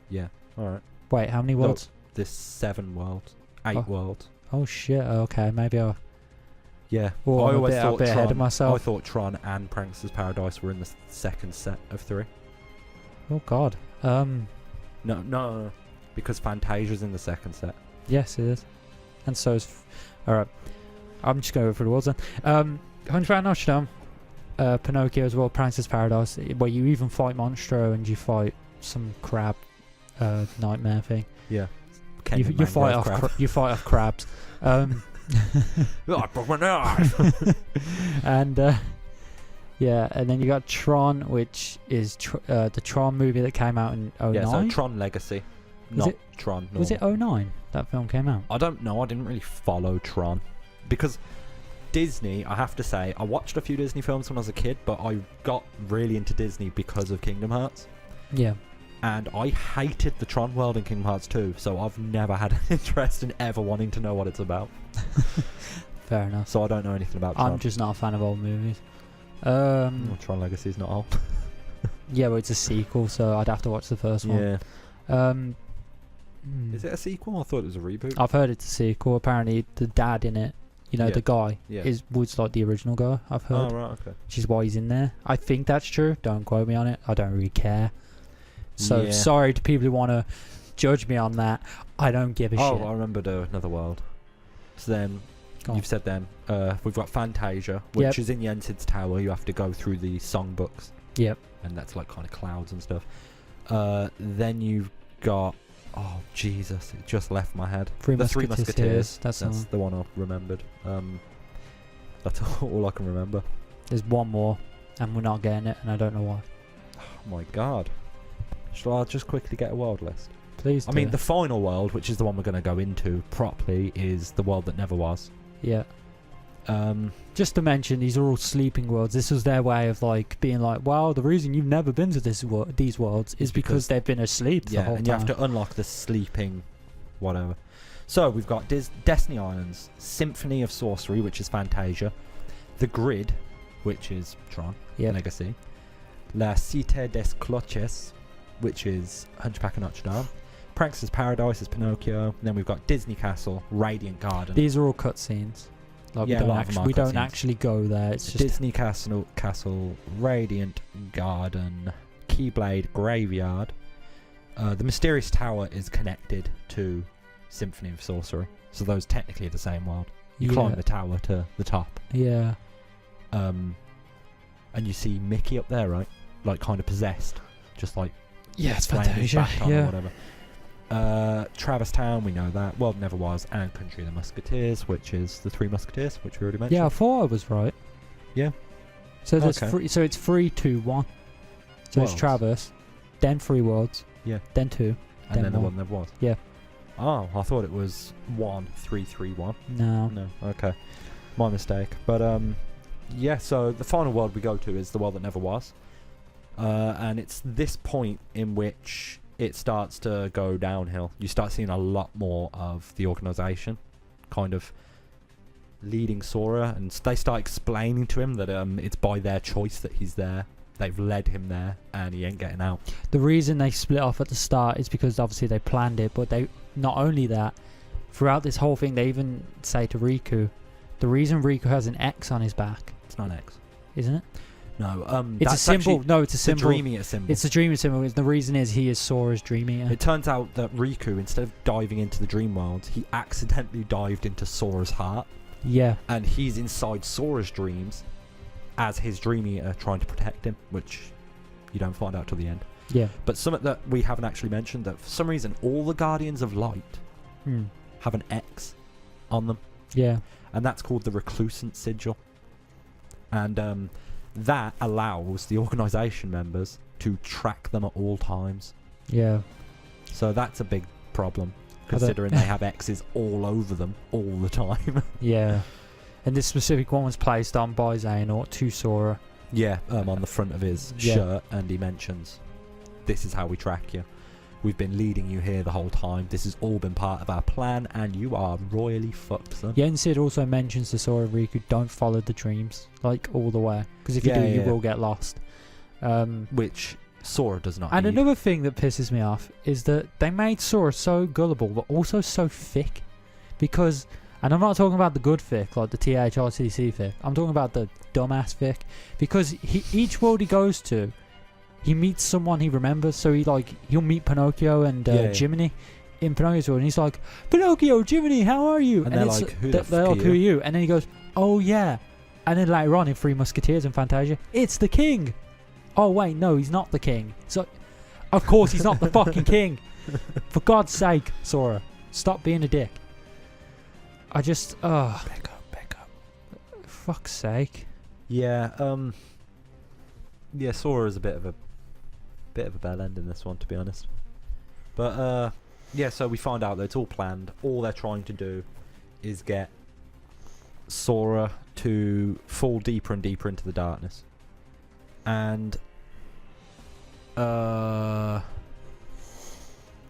Yeah. All right. Wait, how many worlds? There's 7 worlds. 8 worlds. Oh shit! Okay, maybe I. Yeah. Well, I always thought Tron, ahead of myself. I thought Tron and Prankster's Paradise were in the second set of 3. Oh god. No, because Fantasia's in the second set. Yes, it is. And so is. Alright. I'm just going over the worlds then. Hunchback of Notre Dame, Pinocchio as well, Prankster's Paradise, where you even fight Monstro and you fight some crab nightmare thing. Yeah. You fight off crabs. I broke my knife. And and then you got Tron, which is the Tron movie that came out in 2009. Yeah, so Tron Legacy. Tron. Normal. Was it 2009 that film came out? I don't know. I didn't really follow Tron because Disney, I have to say, I watched a few Disney films when I was a kid, but I got really into Disney because of Kingdom Hearts. Yeah. And I hated the Tron world in Kingdom Hearts 2, so I've never had an interest in ever wanting to know what it's about. Fair enough. So I don't know anything about Tron. I'm just not a fan of old movies. Tron Legacy is not old. Yeah, but it's a sequel, so I'd have to watch the first one. Yeah. Is it a sequel? I thought it was a reboot. I've heard it's a sequel. Apparently, the dad in it, the guy, was like the original guy, I've heard. Oh, right, okay. Which is why he's in there. I think that's true. Don't quote me on it. I don't really care. So sorry to people who want to judge me on that. I don't give a shit. Oh, I remember Another World. So then, you've said them. We've got Fantasia, which is in the Ensign's Tower. You have to go through the songbooks. Yep. And that's like kind of clouds and stuff. Then you've got... Oh, Jesus. It just left my head. The Three Musketeers. That's the one I remembered. That's all I can remember. There's one more, and we're not getting it, and I don't know why. Oh, my God. Shall I just quickly get a world list? Please do. I mean, the final world, which is the one we're going to go into properly, is the world that never was. Yeah. Just to mention, these are all sleeping worlds. This was their way of like being like, wow, the reason you've never been to these worlds is because they've been asleep the whole time. You have to unlock the sleeping whatever. So we've got Destiny Islands, Symphony of Sorcery, which is Fantasia, The Grid, which is Tron Legacy, La Cité des Cloches, which is Hunchback of Notre Dame, Prankster's Paradise is Pinocchio, and then we've got Disney Castle, Radiant Garden. These are all cutscenes. Like we don't actually go there. It's just Disney Castle, Radiant Garden, Keyblade Graveyard. The Mysterious Tower is connected to Symphony of Sorcery, so those technically are the same world. You climb the tower to the top. Yeah. And you see Mickey up there, right? Like kind of possessed, just like Yeah, it's playing his Fantasia. baton or Yeah. whatever. Travis Town, we know that. World Never Was, and Country of the Musketeers, which is the Three Musketeers, which we already mentioned. Yeah, I thought I was right. Yeah. So there's Okay. three. So it's 3, 2, 1. So it's Worlds. Travis, then 3 worlds. Yeah. Then 2. And then the one. World Never Was. Yeah. Oh, I thought it was 1, 3, 3, 1. No. No, okay. My mistake. But, yeah, so the final world we go to is the world that never was. And it's this point in which it starts to go downhill. You start seeing a lot more of the organisation kind of leading Sora, and they start explaining to him that it's by their choice that he's there. They've led him there, and he ain't getting out. The reason they split off at the start is because obviously they planned it, but they not only that, throughout this whole thing, they even say to Riku, the reason Riku has an X on his back, It's not X. isn't it? No, It's a that's symbol. actually- No, it's a It's a symbol. Dream Eater symbol. It's a Dream Eater symbol. The reason is he is Sora's Dream Eater. It turns out that Riku, instead of diving into the dream world, he accidentally dived into Sora's heart, Yeah. and he's inside Sora's dreams as his Dream Eater trying to protect him, which you don't find out till the end. Yeah. But something that we haven't actually mentioned, that for some reason all the Guardians of Light Hmm. have an X on them, Yeah. and that's called the Reclusant Sigil. And that allows the organisation members to track them at all times. Yeah. So that's a big problem, I don't- considering they have X's all over them all the time. Yeah. And this specific one was placed on by Xehanort to Sora. Yeah, on the front of his Yeah. shirt, and he mentions, "This is how we track you. We've been leading you here the whole time. This has all been part of our plan, and you are royally fucked, son." Yeah, and Sid also mentions to Sora and Riku, don't follow the dreams, like, all the way. Because if you Yeah, do, you yeah. will get lost. Which Sora does not And need. another thing that pisses me off is that they made Sora so gullible, but also so thick. Because, and I'm not talking about the good thick, like the THRCC thick. I'm talking about the dumbass thick. Because each world he goes to, he meets someone he remembers. So he'll meet Pinocchio and Yeah. Jiminy in Pinocchio's world, and he's like, "Pinocchio, Jiminy, how are you?" And they're it's, like, "Who the they're fuck like, are "Who are you?" you?" And then he goes, "Oh yeah." And then later on in Three Musketeers and Fantasia, it's the king. Oh wait, no, he's not the king. So, of course he's not the fucking king. For God's sake, Sora, stop being a dick. I just, Back up. fuck's sake. Yeah, yeah, Sora is a bit of a bell end in this one, to be honest. But yeah, so we find out that it's all planned. All they're trying to do is get Sora to fall deeper and deeper into the darkness. And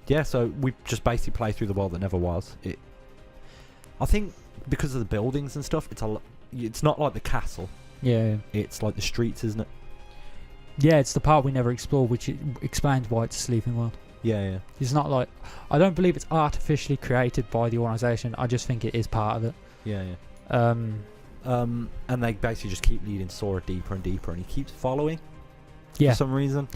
yeah, so we just basically play through the world that never was. I think because of the buildings and stuff, it's not like the castle. Yeah. It's like the streets, isn't it? Yeah, it's the part we never explored, which explains why it's a sleeping world. Yeah. It's not like, I don't believe it's artificially created by the organisation. I just think it is part of it. Yeah. Um, And they basically just keep leading Sora deeper and deeper, and he keeps following yeah. for some reason.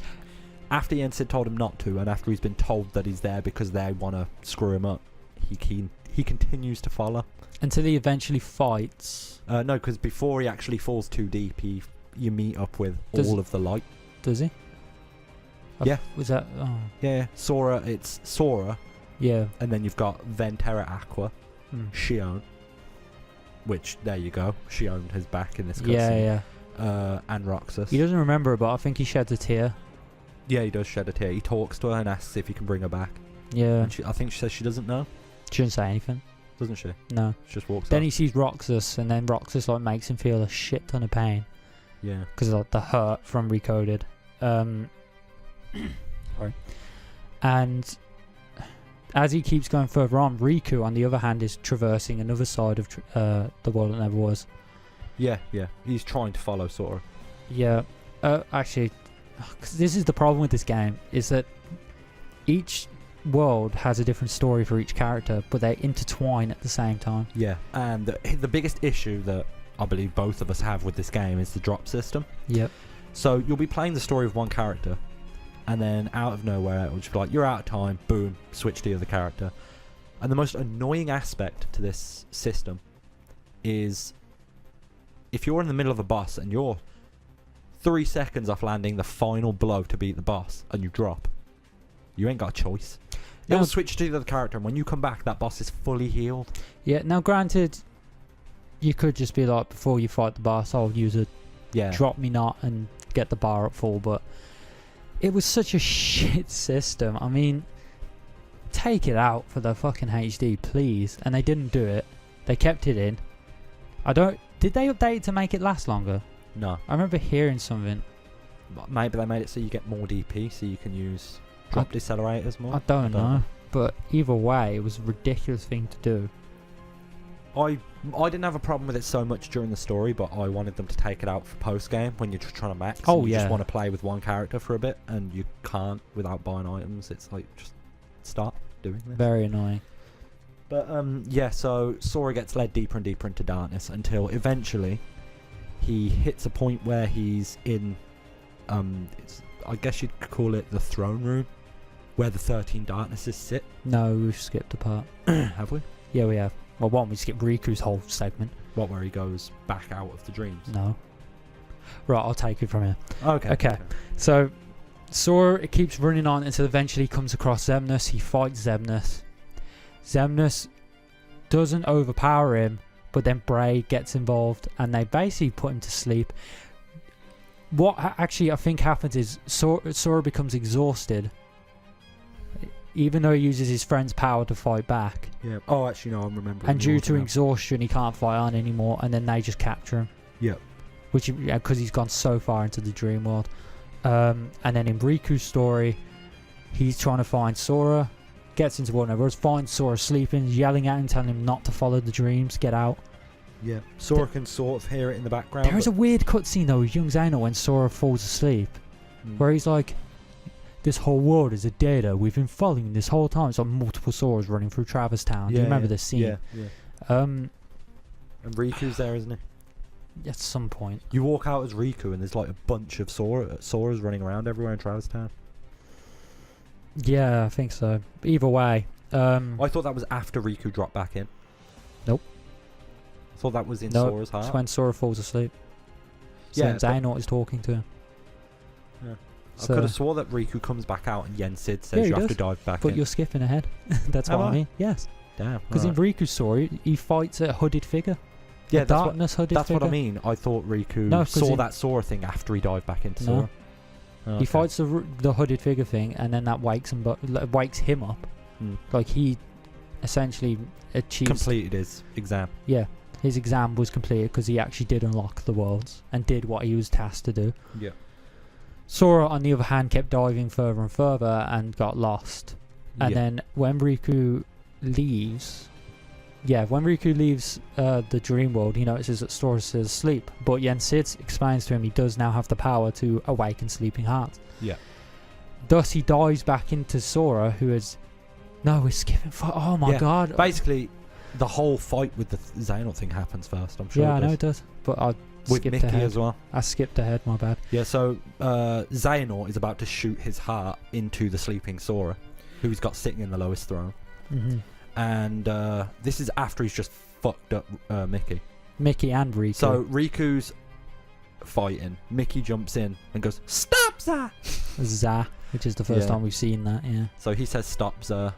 After Sid told him not to, and after he's been told that he's there because they want to screw him up, he continues to follow. Until he eventually fights. No, because before he actually falls too deep, you meet up with Does- all of the light. Does he? Yeah. Was that? Oh, Yeah, Sora. It's Sora, yeah. and then you've got Venterra Aqua, Mm. Shion, which there you go. Shion is back in this Yeah, cutscene. yeah. And Roxas. He doesn't remember it, but I think he sheds a tear. Yeah, he does shed a tear. He talks to her and asks if he can bring her back. Yeah. And I think she says she doesn't know, She doesn't say anything. doesn't she? No. She just walks Then off. he sees Roxas, and then Roxas makes him feel a shit ton of pain Yeah. because of the hurt from Recoded. Sorry. And as he keeps going further on, Riku, on the other hand, is traversing another side of the world that never was. Yeah. He's trying to follow Sora. Yeah. Actually, 'cause this is the problem with this game, is that each world has a different story for each character, but they intertwine at the same time. Yeah. And the biggest issue that I believe both of us have with this game is the drop system. Yep. So you'll be playing the story of one character, and then out of nowhere, it'll just be like, you're out of time, boom, switch to the other character. And the most annoying aspect to this system is if you're in the middle of a boss and you're 3 seconds off landing the final blow to beat the boss and you drop, You ain't got a choice. Now- It'll switch to the other character, and when you come back, that boss is fully healed. Yeah, now granted, you could just be like, before you fight the boss, I'll use a Yeah. drop me not and get the bar up full, but it was such a shit system. I mean, take it out for the fucking HD, please. And they didn't do it. They kept it in. Did they update it to make it last longer? No. I remember hearing something. Maybe they made it so you get more DP, so you can use drop decelerators more. I don't know. But either way, it was a ridiculous thing to do. I didn't have a problem with it so much during the story, but I wanted them to take it out for post game when you're just trying to max. Oh, and you yeah. just want to play with one character for a bit, and you can't without buying items. It's like, just stop doing this. Very annoying. But yeah, so Sora gets led deeper and deeper into darkness until eventually he hits a point where he's in, I guess you'd call it the throne room, where the 13 darknesses sit. No, we've skipped a part. Have we? Yeah, we have. Well, one, we skipped Riku's whole segment. What, where he goes back out of the dreams? No. Right, I'll take it from here. Okay. So, Sora keeps running on until eventually he comes across Xemnas. He fights Xemnas. Xemnas doesn't overpower him, but then Bray gets involved and they basically put him to sleep. What actually I think happens is Sora becomes exhausted, even though he uses his friend's power to fight back. Yeah. Oh, actually, no, I'm remembering. And due to exhaustion, he can't fight on anymore, and then they just capture him. Yep. Which, because he's gone so far into the dream world. And then in Riku's story, he's trying to find Sora, gets into Warner Bros., finds Sora sleeping, yelling at him, telling him not to follow the dreams, get out. Yeah. Sora can sort of hear it in the background. There is a weird cutscene though with young Xeno when Sora falls asleep, where he's like, this whole world is a data we've been following this whole time. It's like multiple Soras running through Traverse Town. Do you remember this scene? Yeah, yeah. And Riku's there, isn't he? At some point. You walk out as Riku and there's like a bunch of Soras running around everywhere in Traverse Town. Yeah, I think so. Either way. I thought that was after Riku dropped back in. Nope. I thought that was in Nope, Sora's heart. it's when Sora falls asleep. Yeah, So Xehanort is talking to him. Yeah. So, I could have swore that Riku comes back out and Yen Sid says he you have to does, dive back but in. you're skipping ahead. That's Am what I I? mean. Yes. Damn. Because in Riku's story, he fights a hooded figure. Yeah, a that's what, darkness hooded that's figure. what I mean. I thought Riku No, 'cause saw in- that Sora thing after he dived back into No. Sora. Oh, He okay. fights the hooded figure thing, and then that wakes him up. Hmm. Like he essentially achieves. Completed his exam. Yeah, his exam was completed because he actually did unlock the worlds and did what he was tasked to do. Yeah. Sora, on the other hand, kept diving further and further and got lost. And then when Riku leaves, the dream world, he notices that Sora is asleep. But Yen Sid explains to him he does now have the power to awaken sleeping hearts. Yeah. Thus, he dives back into Sora, who is. No, we're skipping. Oh my god! Basically, the whole fight with the Xehanort thing happens first. I'm sure. Yeah, I know it does. But I With skipped Mickey ahead. as well. I skipped ahead. My bad. Yeah. So Xehanort is about to shoot his heart into the sleeping Sora, who he's got sitting in the lowest throne. Mm-hmm. And this is after he's just fucked up Mickey. Mickey and Riku. So Riku's fighting. Mickey jumps in and goes, "Stop, Za!" Za, which is the first Yeah. time we've seen that. Yeah. So he says, "Stop, Za."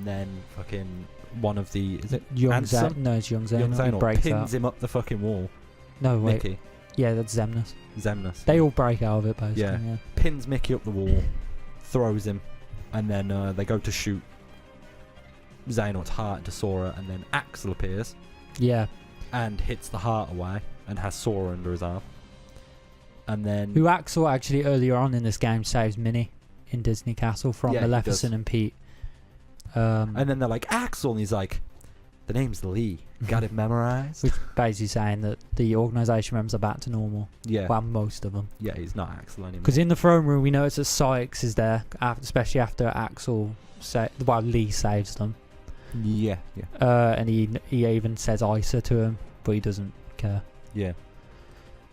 Then fucking one of the is it Young Za. Ansem? No, it's Young Young Xehanort. He Xehanort breaks pins out. him up the fucking wall. No, wait. Mickey, Yeah, that's Xemnas. Xemnas. They all break out of it, basically. Yeah. Yeah. Pins Mickey up the wall, throws him, and then they go to shoot Xehanort's heart into Sora, and then Axel appears Yeah. and hits the heart away and has Sora under his arm. And then Who Axel actually earlier on in this game saves Minnie in Disney Castle from Yeah, he Maleficent does. and Pete. and then they're like, "Axel," and he's like, "The name's Lee. Got it memorized?" Which basically saying that the organisation members are back to normal. Yeah. Well, most of them. Yeah, he's not Axel anymore. Because in the throne room, we notice that Sykes is there, especially after Lee saves them. Yeah, yeah, And he even says Isa to him, but he doesn't care. yeah.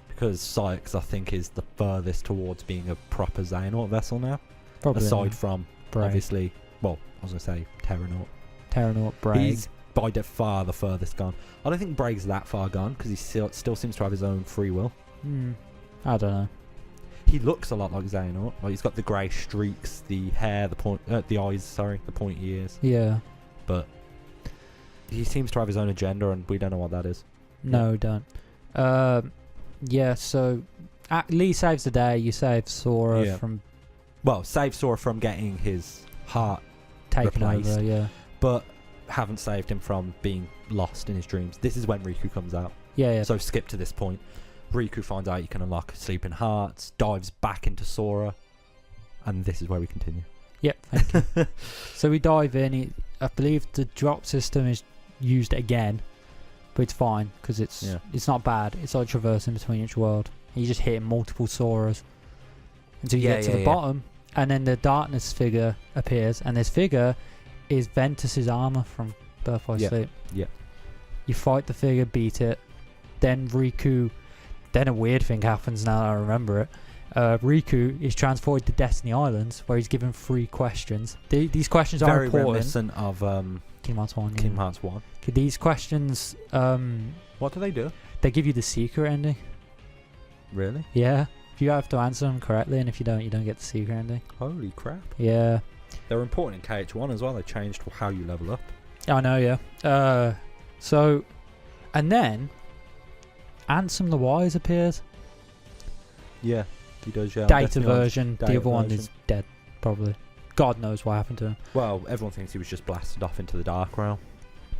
Because Sykes, I think, is the furthest towards being a proper Xehanort vessel now. Probably Aside from, Bragg. obviously, well, I was going to say Terranort. Terranort, Bragg. He's by far the furthest gone. I don't think Bragg's that far gone because he still seems to have his own free will. I don't know. he looks a lot like Xehanort. Like, he's got the grey streaks, the hair, the eyes, sorry, the pointy ears. Yeah. But he seems to have his own agenda, and we don't know what that is. No, don't. Yeah, so Lee saves the day. You save Sora from... Well, save Sora from getting his heart taken replaced, over, yeah. but haven't saved him from being lost in his dreams. This is when Riku comes out. Yeah. So skip to this point. Riku finds out he can unlock Sleeping Hearts, dives back into Sora, and this is where we continue. Yep, thank you. So we dive in. I believe the drop system is used again, but it's fine because it's not bad. It's like traversing between each world. You just hit multiple Soras until you get to the bottom, and then the darkness figure appears, and this figure is Ventus's armor from Birth by Sleep. Yeah. You fight the figure, beat it, then Riku. Then a weird thing happens now that I remember it. Riku is transported to Destiny Islands, where he's given 3 questions. These questions are very important. reminiscent of Kingdom Hearts 1. Kingdom Hearts 1. These questions, What do they do? they give you the secret ending. Really? Yeah. If you have to answer them correctly, and if you don't get the secret ending. Holy crap. Yeah. They're important in KH1 as well. They changed how you level up. I know, yeah. So, and then Ansem the Wise appears. Yeah, he does, yeah. Data version. The Data other one version. is dead, probably. God knows what happened to him. Well, everyone thinks he was just blasted off into the Dark Realm.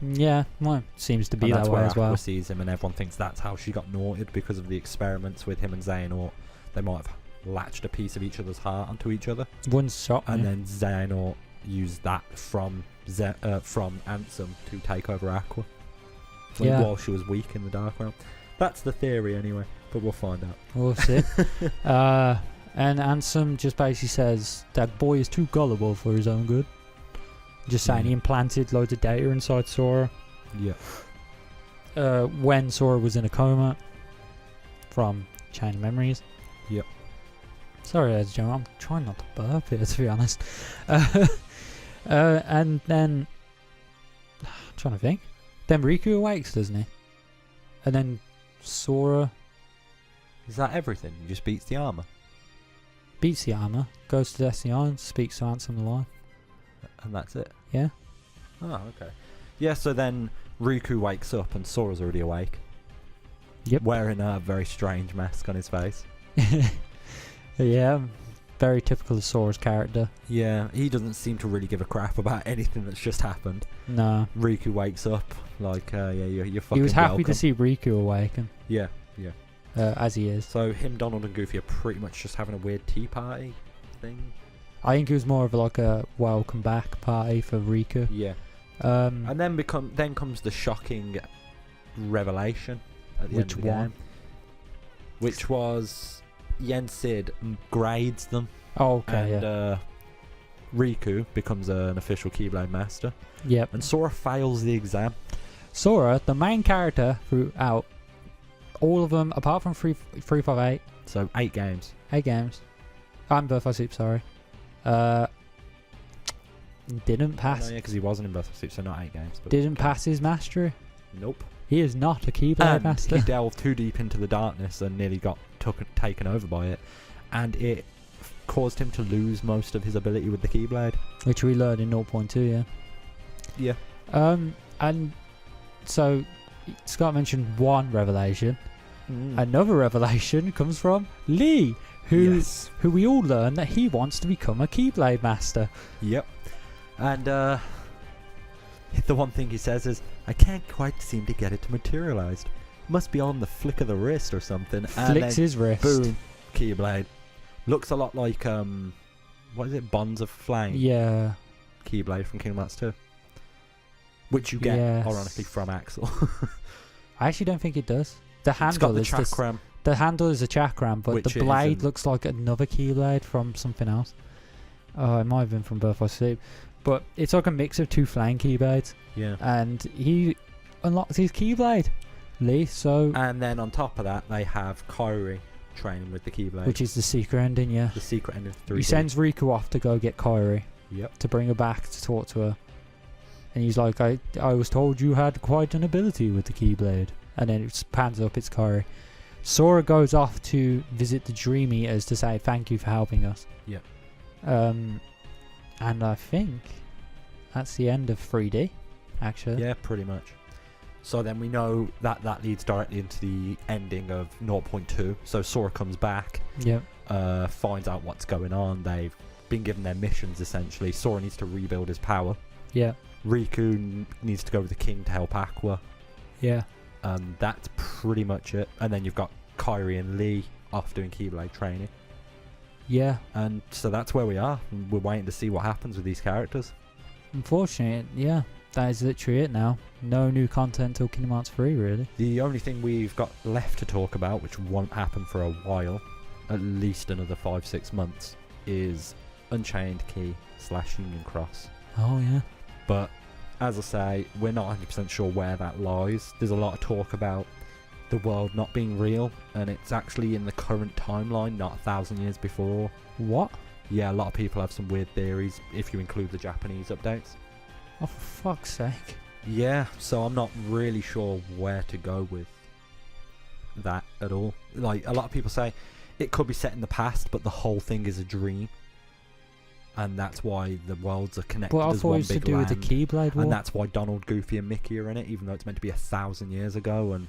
Yeah, well, seems to be And that that's way where as well. Aqua sees him, and everyone thinks that's how she got naughted because of the experiments with him and Xehanort. They might have latched a piece of each other's heart onto each other. One shot, And then Xehanort used that from Ansem to take over Aqua. Like, while she was weak in the Dark Realm. That's the theory anyway, but we'll find out. We'll see. And Ansem just basically says that boy is too gullible for his own good. Just saying he implanted loads of data inside Sora. Yeah. When Sora was in a coma from Chain of Memories. Yep. Sorry, Joe, I'm trying not to burp here, to be honest. And then I'm trying to think. Then Riku awakes, doesn't he? And then Sora Is that everything? He just beats the armor? beats the armor, goes to Destiny Island, speaks to Ansem the Wise. And that's it? Yeah. Oh, okay. Yeah, so then Riku wakes up and Sora's already awake. Yep. Wearing a very strange mask on his face. Yeah, very typical of Sora's character. Yeah, he doesn't seem to really give a crap about anything that's just happened. No. Riku wakes up like, you're fucking He was happy welcome. to see Riku awaken. Yeah. As he is. So him, Donald and Goofy are pretty much just having a weird tea party thing. I think it was more of like a welcome back party for Riku. Yeah. And then comes the shocking revelation at the end of the game. Which was Yensid grades them. Oh, okay, and Riku becomes an official Keyblade Master. Yep. And Sora fails the exam. Sora, the main character throughout all of them, apart from 358. So 8 games. 8 games. I'm Birth by Sleep, sorry. Didn't pass. Yeah, because he wasn't in Birth by Sleep, so not 8 games. But Didn't pass his mastery. Nope. He is not a Keyblade Master. He delved too deep into the darkness and nearly got taken over by it. And it caused him to lose most of his ability with the Keyblade. Which we learned in 0.2, Yeah. And so Scott mentioned one revelation. Another revelation comes from Lee, who we all learn that he wants to become a Keyblade Master. Yep. And the one thing he says is, I can't quite seem to get it to materialize. Must be on the flick of the wrist or something. Flicks his wrist. Boom. Keyblade. Looks a lot like what is it? Bonds of Flame. Yeah. Keyblade from Kingdom Hearts 2. Which you get, ironically, from Axel. I actually don't think it does. The handle it's got the chakram. The handle is a chakram, but the blade looks like another Keyblade from something else. Oh, it might have been from Birth by Sleep. But it's like a mix of 2 flame Keyblades. Yeah. And he unlocks his Keyblade, Lee, so... And then on top of that, they have KHRe training with the Keyblade. Which is the secret ending, yeah. The secret ending 3D. He sends Riku off to go get KHRe. Yep. To bring her back to talk to her. And he's like, I was told you had quite an ability with the Keyblade. And then it pans up, it's KHRe. Sora goes off to visit the Dream Eaters to say thank you for helping us. Yeah. And I think that's the end of 3D, actually. Yeah, pretty much. So then we know that that leads directly into the ending of 0.2. So Sora comes back, Yep. finds out what's going on. They've been given their missions, essentially. Sora needs to rebuild his power. Yeah. Riku needs to go with the king to help Aqua. Yeah. That's pretty much it. And then you've got KHRe and Lee off doing Keyblade training. Yeah. And so that's where we are. We're waiting to see what happens with these characters. Unfortunately, yeah. That is literally it now. No new content till Kingdom Hearts 3, really. The only thing we've got left to talk about, which won't happen for a while, at least another 5-6 months, is Unchained Key / Union Cross. Oh, yeah. But as I say, we're not 100% sure where that lies. There's a lot of talk about the world not being real, and it's actually in the current timeline, not 1,000 years before. What? Yeah, a lot of people have some weird theories if you include the Japanese updates. Oh, for fuck's sake. Yeah, so I'm not really sure where to go with that at all. Like, a lot of people say it could be set in the past, but the whole thing is a dream. And that's why the worlds are connected But I as thought it one was to big do with land. the Keyblade War. And that's why Donald, Goofy and Mickey are in it, even though it's meant to be 1,000 years ago, and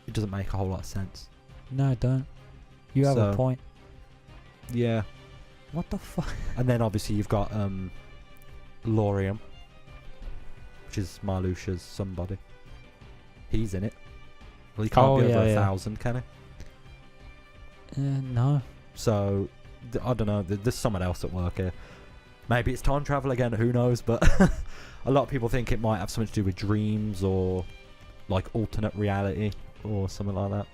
it doesn't make a whole lot of sense. No, I don't. You have a So- point. Yeah. What the fuck? And then obviously you've got Laurium, which is Marluxia's somebody. He's in it. Well, he can't be over 1,000, can he? No. So, I don't know. There's someone else at work here. Maybe it's time travel again, who knows? But a lot of people think it might have something to do with dreams or like alternate reality or something like that.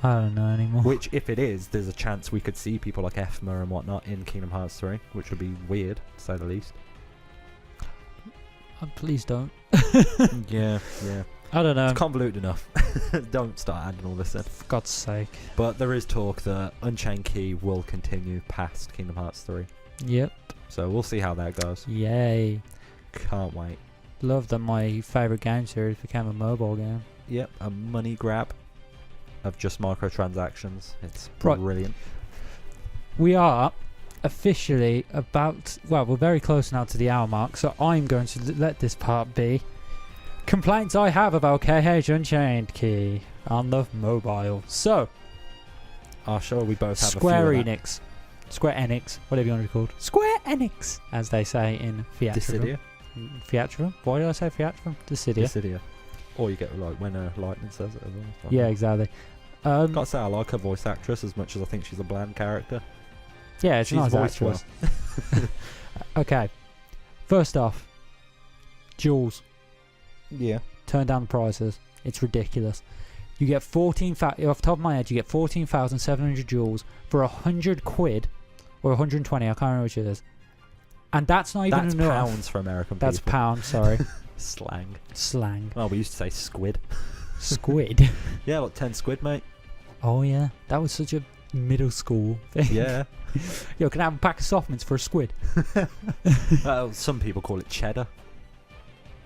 I don't know anymore. Which, if it is, there's a chance we could see people like Efma and whatnot in Kingdom Hearts 3, which would be weird, to say the least. Please don't. Yeah. I don't know. It's convoluted enough. Don't start adding all this in. For God's sake. But there is talk that Unchained Key will continue past Kingdom Hearts 3. Yep. So we'll see how that goes. Yay. Can't wait. Love that my favourite game series became a mobile game. Yep, a money grab of just microtransactions. It's Right. brilliant. We are officially about... Well, we're very close now to the hour mark, so I'm going to let this part be complaints I have about KH Unchained Key on the mobile. So, I'm sure we both have Square a few of that. Enix. Square Enix, whatever you want to be called. Square Enix, as they say in theatrical. Dissidia. Theatrical? Why did I say theatrical? Dissidia. Dissidia. Or you get like when Lightning says it as well. So Yeah, exactly. Gotta say, I like her voice actress as much as I think she's a bland character. Yeah, it's a She's nice voiced actress. Okay. First off, Jules. Yeah. Turn down the prices. It's ridiculous. You get 14,000... Off the top of my head, you get 14,700 jewels for 100 quid. Or 120, I can't remember which it is. And that's not even That's enough. pounds for American That's people. pounds, sorry. Slang. Slang. Well, we used to say squid. Squid. Yeah, like 10 squid, mate. Oh, yeah. That was such a middle school thing. Yeah. Yo, can I have a pack of soft mints for a squid? Some people call it cheddar.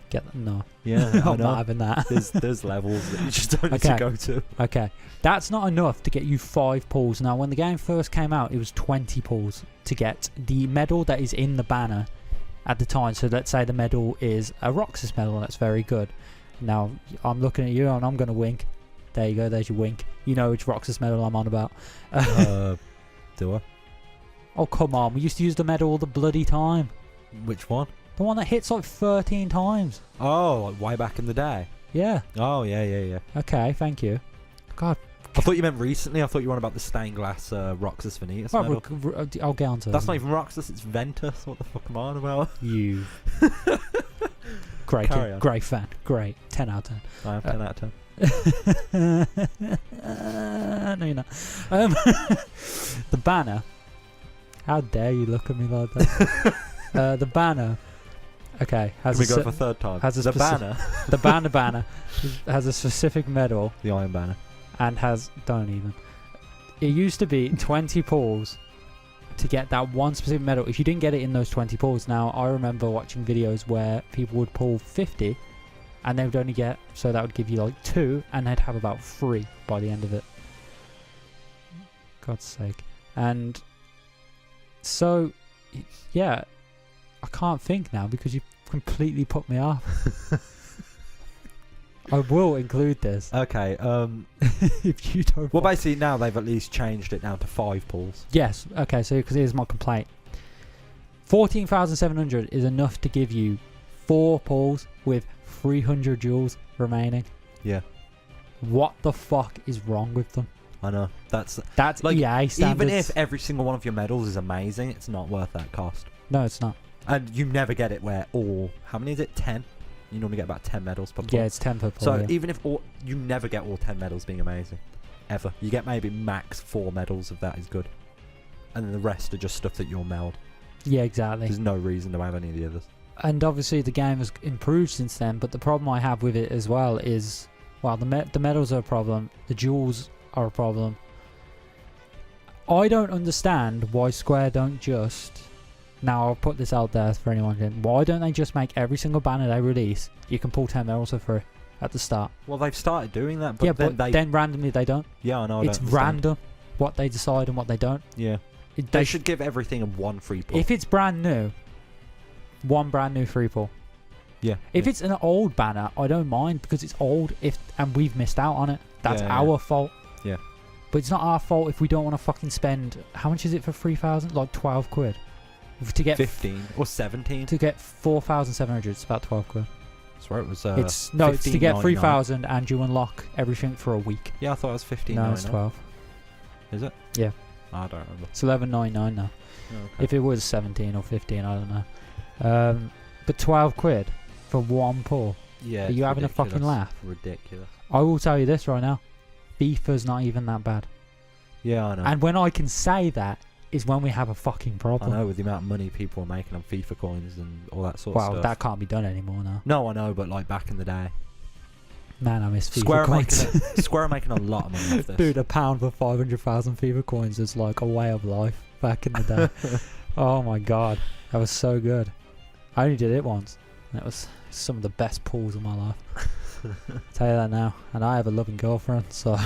Get that? No. Yeah, I I'm know. not having that. There's levels that you just don't need Okay. to go to. Okay. That's not enough to get you 5 pulls. Now, when the game first came out, it was 20 pulls to get the medal that is in the banner at the time. So let's say the medal is a Roxas medal. That's very good. Now, I'm looking at you and I'm going to wink. There you go. There's your wink. You know which Roxas medal I'm on about. Do I? Oh, come on. We used to use the medal all the bloody time. Which one? The one that hits like 13 times. Oh, like way back in the day. Yeah. Oh, yeah. Okay, thank you. God. I thought you meant recently. I thought you were on about the stained glass Roxas Vanitas Right, medal. I'll get on to That's it. not even Roxas, it's Ventus. What the fuck am I on about? You. Great Carry kid. on. Great fan. Great. 10 out of 10. I have 10 out of 10. No, you're not. The banner. How dare you look at me like that? The banner. Okay. Can we go for a third time? has a the banner. The banner has a specific medal The Iron Banner. and has... Don't even. It used to be 20 pulls to get that one specific medal. If you didn't get it in those 20 pulls... Now, I remember watching videos where people would pull 50 and they would only get... So that would give you like 2 and they'd have about 3 by the end of it. God's sake. And so, yeah, I can't think now because you completely put me off. I will include this. Okay. If you don't. Well, basically now they've at least changed it down to 5 pools. Yes. Okay. So, because here's my complaint. 14,700 is enough to give you 4 pools with 300 jewels remaining. Yeah. What the fuck is wrong with them? I know. That's like EA standards. Even if every single one of your medals is amazing, it's not worth that cost. No, it's not. And you never get it where all... How many is it? 10? You normally get about 10 medals per pool. Yeah, it's 10 per pool. So even if all... You never get all 10 medals being amazing. Ever. You get maybe max 4 medals if that is good. And then the rest are just stuff that you'll meld. Yeah, exactly. There's no reason to have any of the others. And obviously the game has improved since then, but the problem I have with it as well is... Well, the medals are a problem. The jewels are a problem. I don't understand why Square don't just... Now, I'll put this out there for anyone. Why don't they just make every single banner they release, you can pull 10 medals for free at the start? Well, they've started doing that, but yeah, then but then randomly they don't. Yeah, I know. It's random what they decide and what they don't. Yeah. They should give everything a 1 free pull. If it's brand new, 1 brand new free pull. Yeah. If it's an old banner, I don't mind because it's old and we've missed out on it. That's our fault. Yeah. But it's not our fault if we don't want to fucking spend... How much is it for 3,000? Like 12 quid. To get 15 or 17. To get 4,700, it's about 12 quid. I swear it was it's to get 3,000 and you unlock everything for a week. Yeah, I thought it was 15. No, it's 12. Is it? Yeah. I don't remember. It's 11.99 now. Oh, okay. If it was 17 or 15, I don't know. But 12 quid for 1 pull. Yeah. Are you having a fucking laugh? Ridiculous. I will tell you this right now. FIFA's not even that bad. Yeah, I know. And when I can say that is when we have a fucking problem. I know, with the amount of money people are making on FIFA coins and all that sort of stuff. Well, that can't be done anymore now. No, I know, but like back in the day. Man, I miss FIFA coins. Square are making a lot of money off this. Dude, £1 for 500,000 FIFA coins is like a way of life back in the day. Oh my god, that was so good. I only did it once. And it was some of the best pulls of my life. I'll tell you that now. And I have a loving girlfriend, so...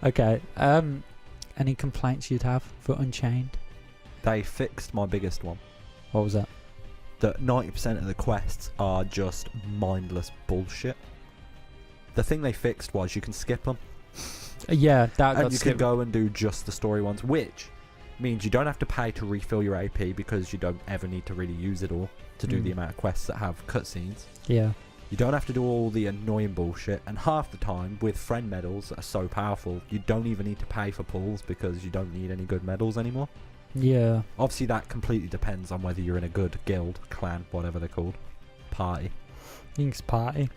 Okay, any complaints you'd have for Unchained? They fixed my biggest one. What was that? That 90% of the quests are just mindless bullshit. The thing they fixed was you can skip them. Yeah, that got and you can go and do just the story ones, which means you don't have to pay to refill your AP because you don't ever need to really use it all to do the amount of quests that have cutscenes. Yeah. You don't have to do all the annoying bullshit, and half the time with friend medals that are so powerful, you don't even need to pay for pulls because you don't need any good medals anymore. Yeah. Obviously that completely depends on whether you're in a good guild, clan, whatever they're called, party. I think it's party.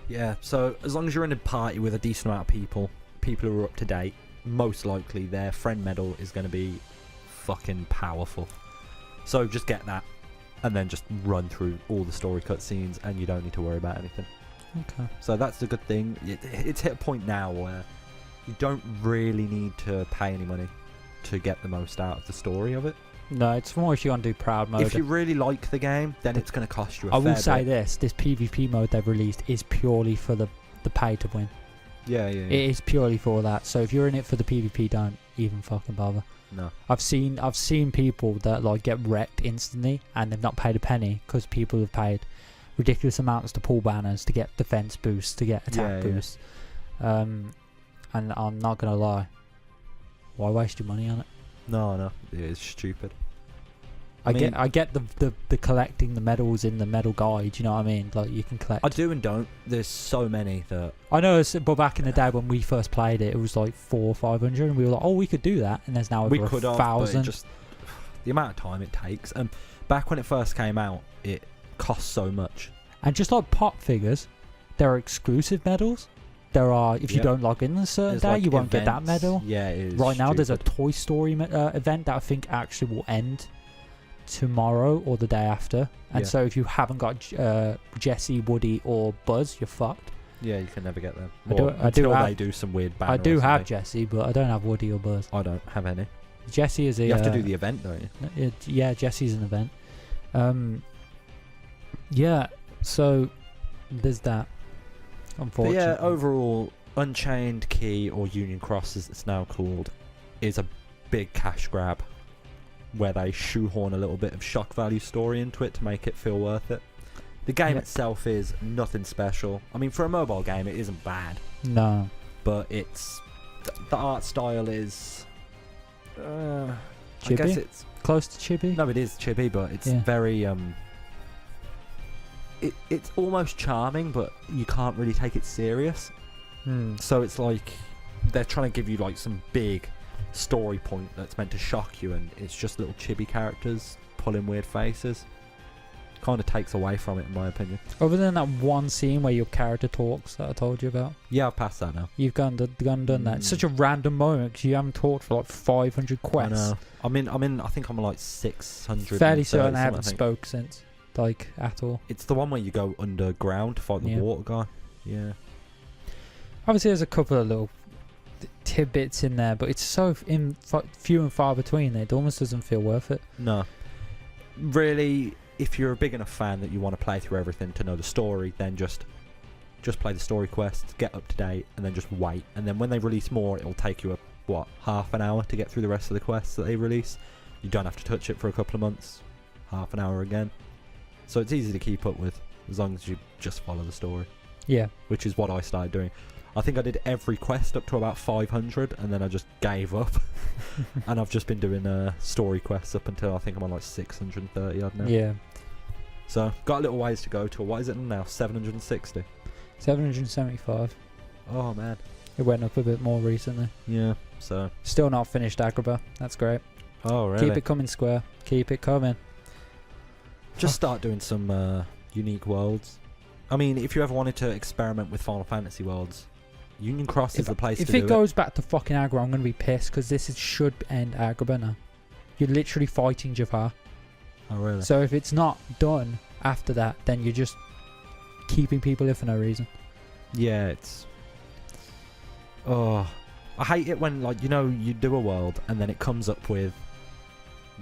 Yeah, so as long as you're in a party with a decent amount of people who are up to date, most likely their friend medal is going to be fucking powerful. So just get that, and then just run through all the story cutscenes, and you don't need to worry about anything. Okay. So that's the good thing. It's hit a point now where you don't really need to pay any money to get the most out of the story of it. No, it's more if you want to do proud mode. If you really like the game, then it's going to cost you a fair I will say bit. this PvP mode they've released is purely for the pay to win. Yeah. It is purely for that. So if you're in it for the PvP, don't even fucking bother. No. I've seen people that like get wrecked instantly and they've not paid a penny because people have paid ridiculous amounts to pull banners, to get defense boosts, to get attack boosts. And I'm not gonna lie, why waste your money on it? No, it is stupid. I get the collecting the medals in the medal guide, you know what I mean? Like you can collect. I do and don't. There's so many that I know, but back in the day when we first played it, it was like 400 or 500, and we were like, oh, we could do that, and there's now over 1,000. Just the amount of time it takes. And back when it first came out, it cost so much. And just like pop figures, there are exclusive medals. There are, if you don't log in a certain day, you won't get that medal. Yeah, it is. Right now, there's a Toy Story event that I think actually will end tomorrow or the day after. And so if you haven't got Jesse, Woody, or Buzz, you're fucked. Yeah, you can never get them. They do some weird banner. I do have Jesse, but I don't have Woody or Buzz. I don't have any. Jesse is a... You have to do the event, don't you? Yeah, Jesse's an event. Yeah, so there's that. Unfortunately. But yeah, overall, Unchained Key, or Union Cross as it's now called, is a big cash grab where they shoehorn a little bit of shock value story into it to make it feel worth it. The game itself is nothing special. I mean, for a mobile game, it isn't bad. No. But it's... the art style is... I Chibi? guess it's... Close to chibi? No, it is chibi, but it's very... It's almost charming, but you can't really take it serious. So it's like they're trying to give you like some big story point that's meant to shock you, and it's just little chibi characters pulling weird faces. Kind of takes away from it, in my opinion. Other than that one scene where your character talks that I told you about. Yeah, I've passed that now. You've gone and done that. It's such a random moment because you haven't talked for like 500 quests. I know. I think I'm like 600. Fairly certain I haven't spoke since, like, at all. It's the one where you go underground to fight the water guy. Yeah. Obviously, there's a couple of little tidbits in there, but it's so few and far between. It almost doesn't feel worth it. No. Really, if you're a big enough fan that you want to play through everything to know the story, then just play the story quests, get up to date, and then just wait. And then when they release more, it'll take you half an hour to get through the rest of the quests that they release. You don't have to touch it for a couple of months. Half an hour again. So it's easy to keep up with as long as you just follow the story. Yeah. Which is what I started doing. I think I did every quest up to about 500, and then I just gave up. And I've just been doing story quests up until I think I'm on like 630 odd now. Yeah. So got a little ways to go to. What is it now? 760. 775. Oh man. It went up a bit more recently. Yeah. So still not finished Agrabah. That's great. Oh really? Keep it coming, Square. Keep it coming. Just start doing some unique worlds. I mean, if you ever wanted to experiment with Final Fantasy worlds, Union Cross is the place to do it. If it goes back to fucking Agrabah, I'm going to be pissed because should end Agrabah now. You're literally fighting Jafar. Oh, really? So if it's not done after that, then you're just keeping people here for no reason. Yeah, it's... Oh, I hate it when, like, you know, you do a world and then it comes up with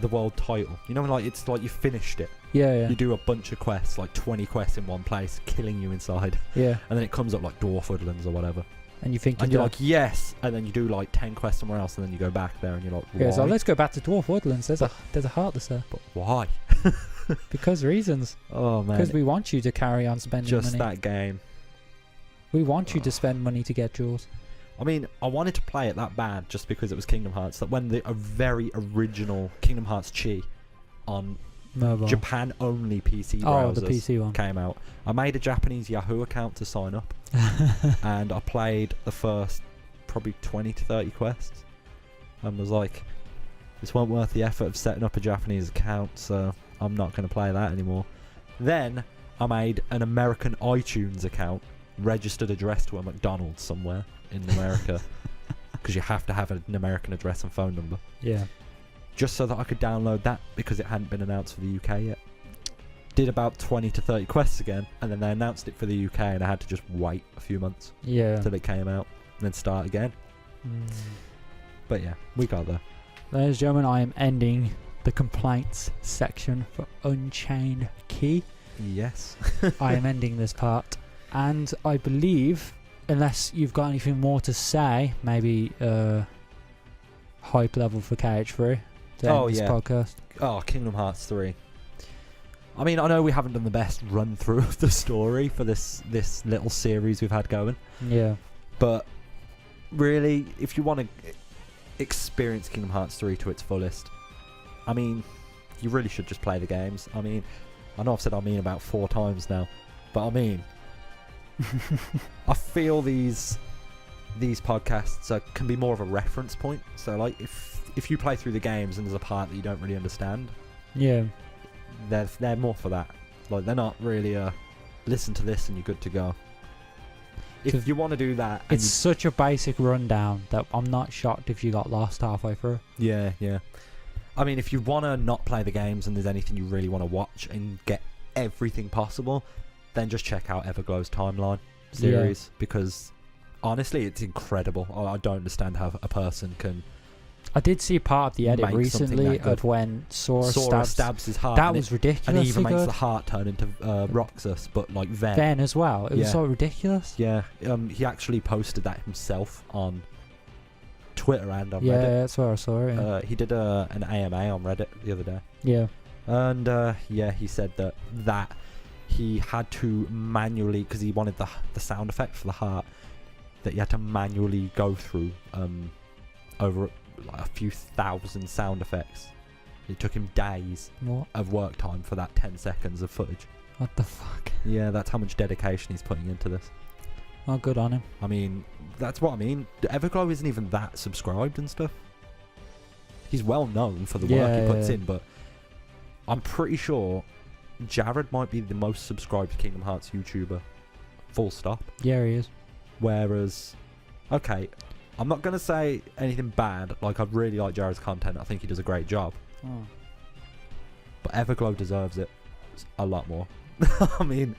the world title. You know, like, it's like you finished it. Yeah. You do a bunch of quests, like 20 quests in one place, killing you inside. Yeah. And then it comes up like Dwarf Woodlands or whatever. And you think... And you're like, yes! And then you do like 10 quests somewhere else, and then you go back there and you're like, why? Yeah, so let's go back to Dwarf Woodlands. There's a heartless there. But why? Because reasons. Oh, man. Because we want you to carry on spending money. Just that game. We want you to spend money to get jewels. I mean, I wanted to play it that bad just because it was Kingdom Hearts. That when a very original Kingdom Hearts Chi on mobile Japan-only PC browsers the PC one came out, I made a Japanese Yahoo account to sign up, and I played the first probably 20 to 30 quests, and was like, this wasn't worth the effort of setting up a Japanese account, so I'm not going to play that anymore. Then I made an American iTunes account, registered address to a McDonald's somewhere in America, because you have to have an American address and phone number. Yeah. Just so that I could download that because it hadn't been announced for the UK yet. Did about 20 to 30 quests again, and then they announced it for the UK, and I had to just wait a few months till it came out, and then start again. But yeah, we got there. Ladies and gentlemen, I am ending the complaints section for Unchained Key. Yes. I am ending this part, and I believe, unless you've got anything more to say, maybe hype level for KHRe to end this podcast. Oh, Kingdom Hearts 3. I mean, I know we haven't done the best run through of the story for this little series we've had going. Yeah. But really, if you want to experience Kingdom Hearts 3 to its fullest, I mean, you really should just play the games. I mean, I know I've said I mean about 4 times now, but I mean, I feel these podcasts can be more of a reference point. So, like, if you play through the games and there's a part that you don't really understand, yeah, they're more for that. Like, they're not really listen to this and you're good to go. If you want to do that, it's such a basic rundown that I'm not shocked if you got lost halfway through. Yeah. I mean, if you want to not play the games and there's anything you really want to watch and get everything possible, then just check out Everglow's Timeline series, because honestly, it's incredible. I don't understand how a person can I did see part of the edit make something recently that good. of when Sora, Sora stabs. stabs his heart. That and was it, ridiculous. and he even makes the heart turn into Roxas, but like Ven. Ven as well. It was Yeah. so ridiculous. Yeah, he actually posted that himself on Twitter and on Yeah, Reddit. that's where I saw it. Yeah. He did an AMA on Reddit the other day. Yeah. And yeah, he said that he had to manually, because he wanted the sound effect for the heart, that he had to manually go through over like a few thousand sound effects. It took him days What? of work time for that 10 seconds of footage. What the fuck? Yeah, that's how much dedication he's putting into this. Oh, good on him. I mean, that's what I mean. Everglow isn't even that subscribed and stuff. He's well known for the work he puts in, but I'm pretty sure Jared might be the most subscribed Kingdom Hearts YouTuber. Full stop. Yeah, he is. Whereas, okay, I'm not going to say anything bad. Like, I really like Jared's content. I think he does a great job. Oh. But Everglow deserves it a lot more. I mean,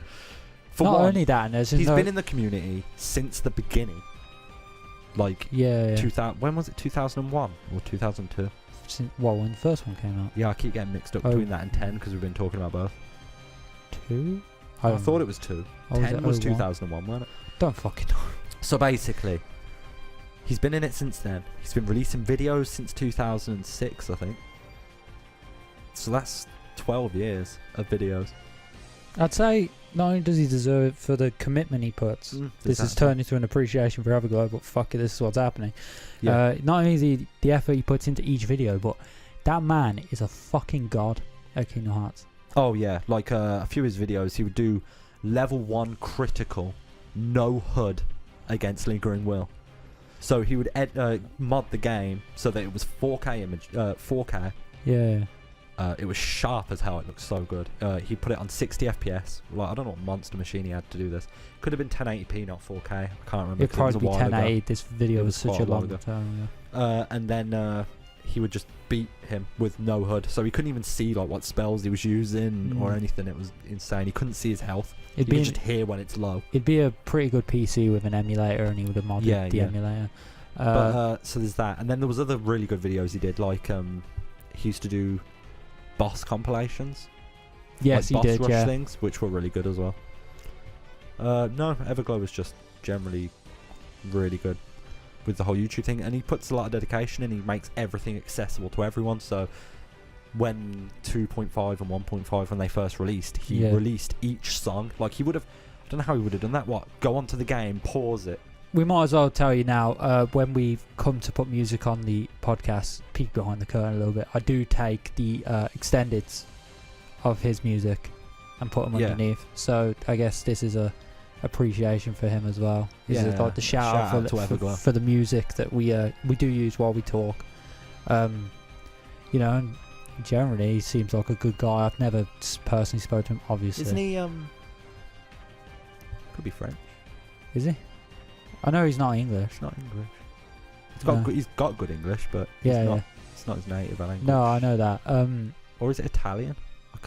for Not one, only that, and there's he's been in the community since the beginning. Like, yeah. 2000, when was it? 2001 or 2002? Well, when the first one came out. Yeah, I keep getting mixed up Oh. between that and 10 because we've been talking about both. 2? I thought it was 2. Oh, was 10 it was 01? 2001, wasn't it? Don't fucking know. So basically, he's been in it since then. He's been releasing videos since 2006, I think. So that's 12 years of videos. I'd say not only does he deserve it for the commitment he puts. This has turned into an appreciation for Everglow, but fuck it, this is what's happening. Yeah. Not only the effort he puts into each video, but that man is a fucking god at Kingdom Hearts. Oh yeah, like a few of his videos, he would do level 1 critical, no HUD against Lingering Will. So he would mod the game so that it was 4K image, 4K. Yeah. It was sharp as hell. It looked so good. He put it on 60 FPS. Like, I don't know what monster machine he had to do this. Could have been 1080p, not 4K. I can't remember. It'd probably be 1080. Ago. This video It was was such quite a a while long ago. time. And then he would just beat him with no HUD, so he couldn't even see like what spells he was using or anything. It was insane. He couldn't see his health. You could just hear when it's low. It'd be a pretty good PC with an emulator, and he would have modded the emulator. So there's that, and then there was other really good videos he did. Like he used to do boss compilations. Yes, like he boss did. rush Yeah. things, which were really good as well. No, Everglow was just generally really good with the whole YouTube thing, and he puts a lot of dedication in. He makes everything accessible to everyone. So when 2.5 and 1.5, when they first released, he released each song. Like, he would have, I don't know how he would have done that. What? Go onto the game, pause it. We might as well tell you now, when we come to put music on the podcast, peek behind the curtain a little bit, I do take the extendeds of his music and put them underneath. So I guess this is a appreciation for him as well. This is like the shout out for the music that we do use while we talk. You know, and generally he seems like a good guy. I've never personally spoken to him, obviously. Isn't he could be French. Is he? I know he's not English. It's not English. He's got good English, but it's not his native language. No, I know that. Or is it Italian?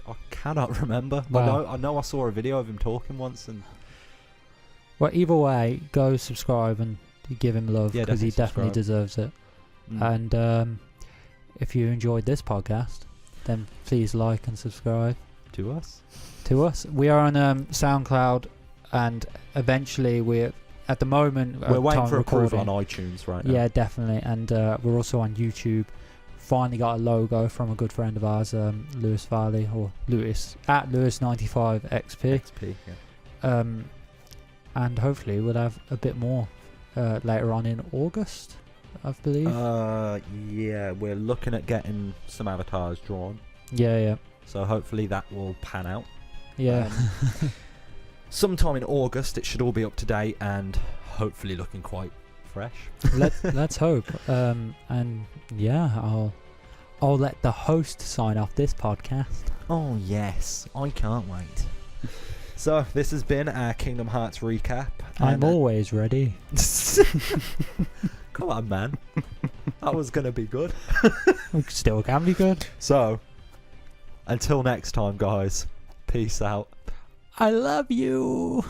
I cannot remember. Wow. I know I saw a video of him talking once, and well, either way, go subscribe and give him love, because he definitely deserves it. And if you enjoyed this podcast, then please like and subscribe to us. We are on SoundCloud, and eventually we're waiting for approval on iTunes right now. Yeah, definitely. And we're also on YouTube. Finally got a logo from a good friend of ours, Lewis Farley, or Lewis at Lewis95XP. Yeah. And hopefully we'll have a bit more later on in August, I believe. Yeah, we're looking at getting some avatars drawn. Yeah. So hopefully that will pan out. Yeah. Sometime in August, it should all be up to date and hopefully looking quite fresh. Let's hope. And yeah, I'll let the host sign off this podcast. Oh yes, I can't wait. So this has been our Kingdom Hearts recap. I'm always ready. Come on, man. That was gonna be good. Still can be good. So until next time, guys. Peace out. I love you.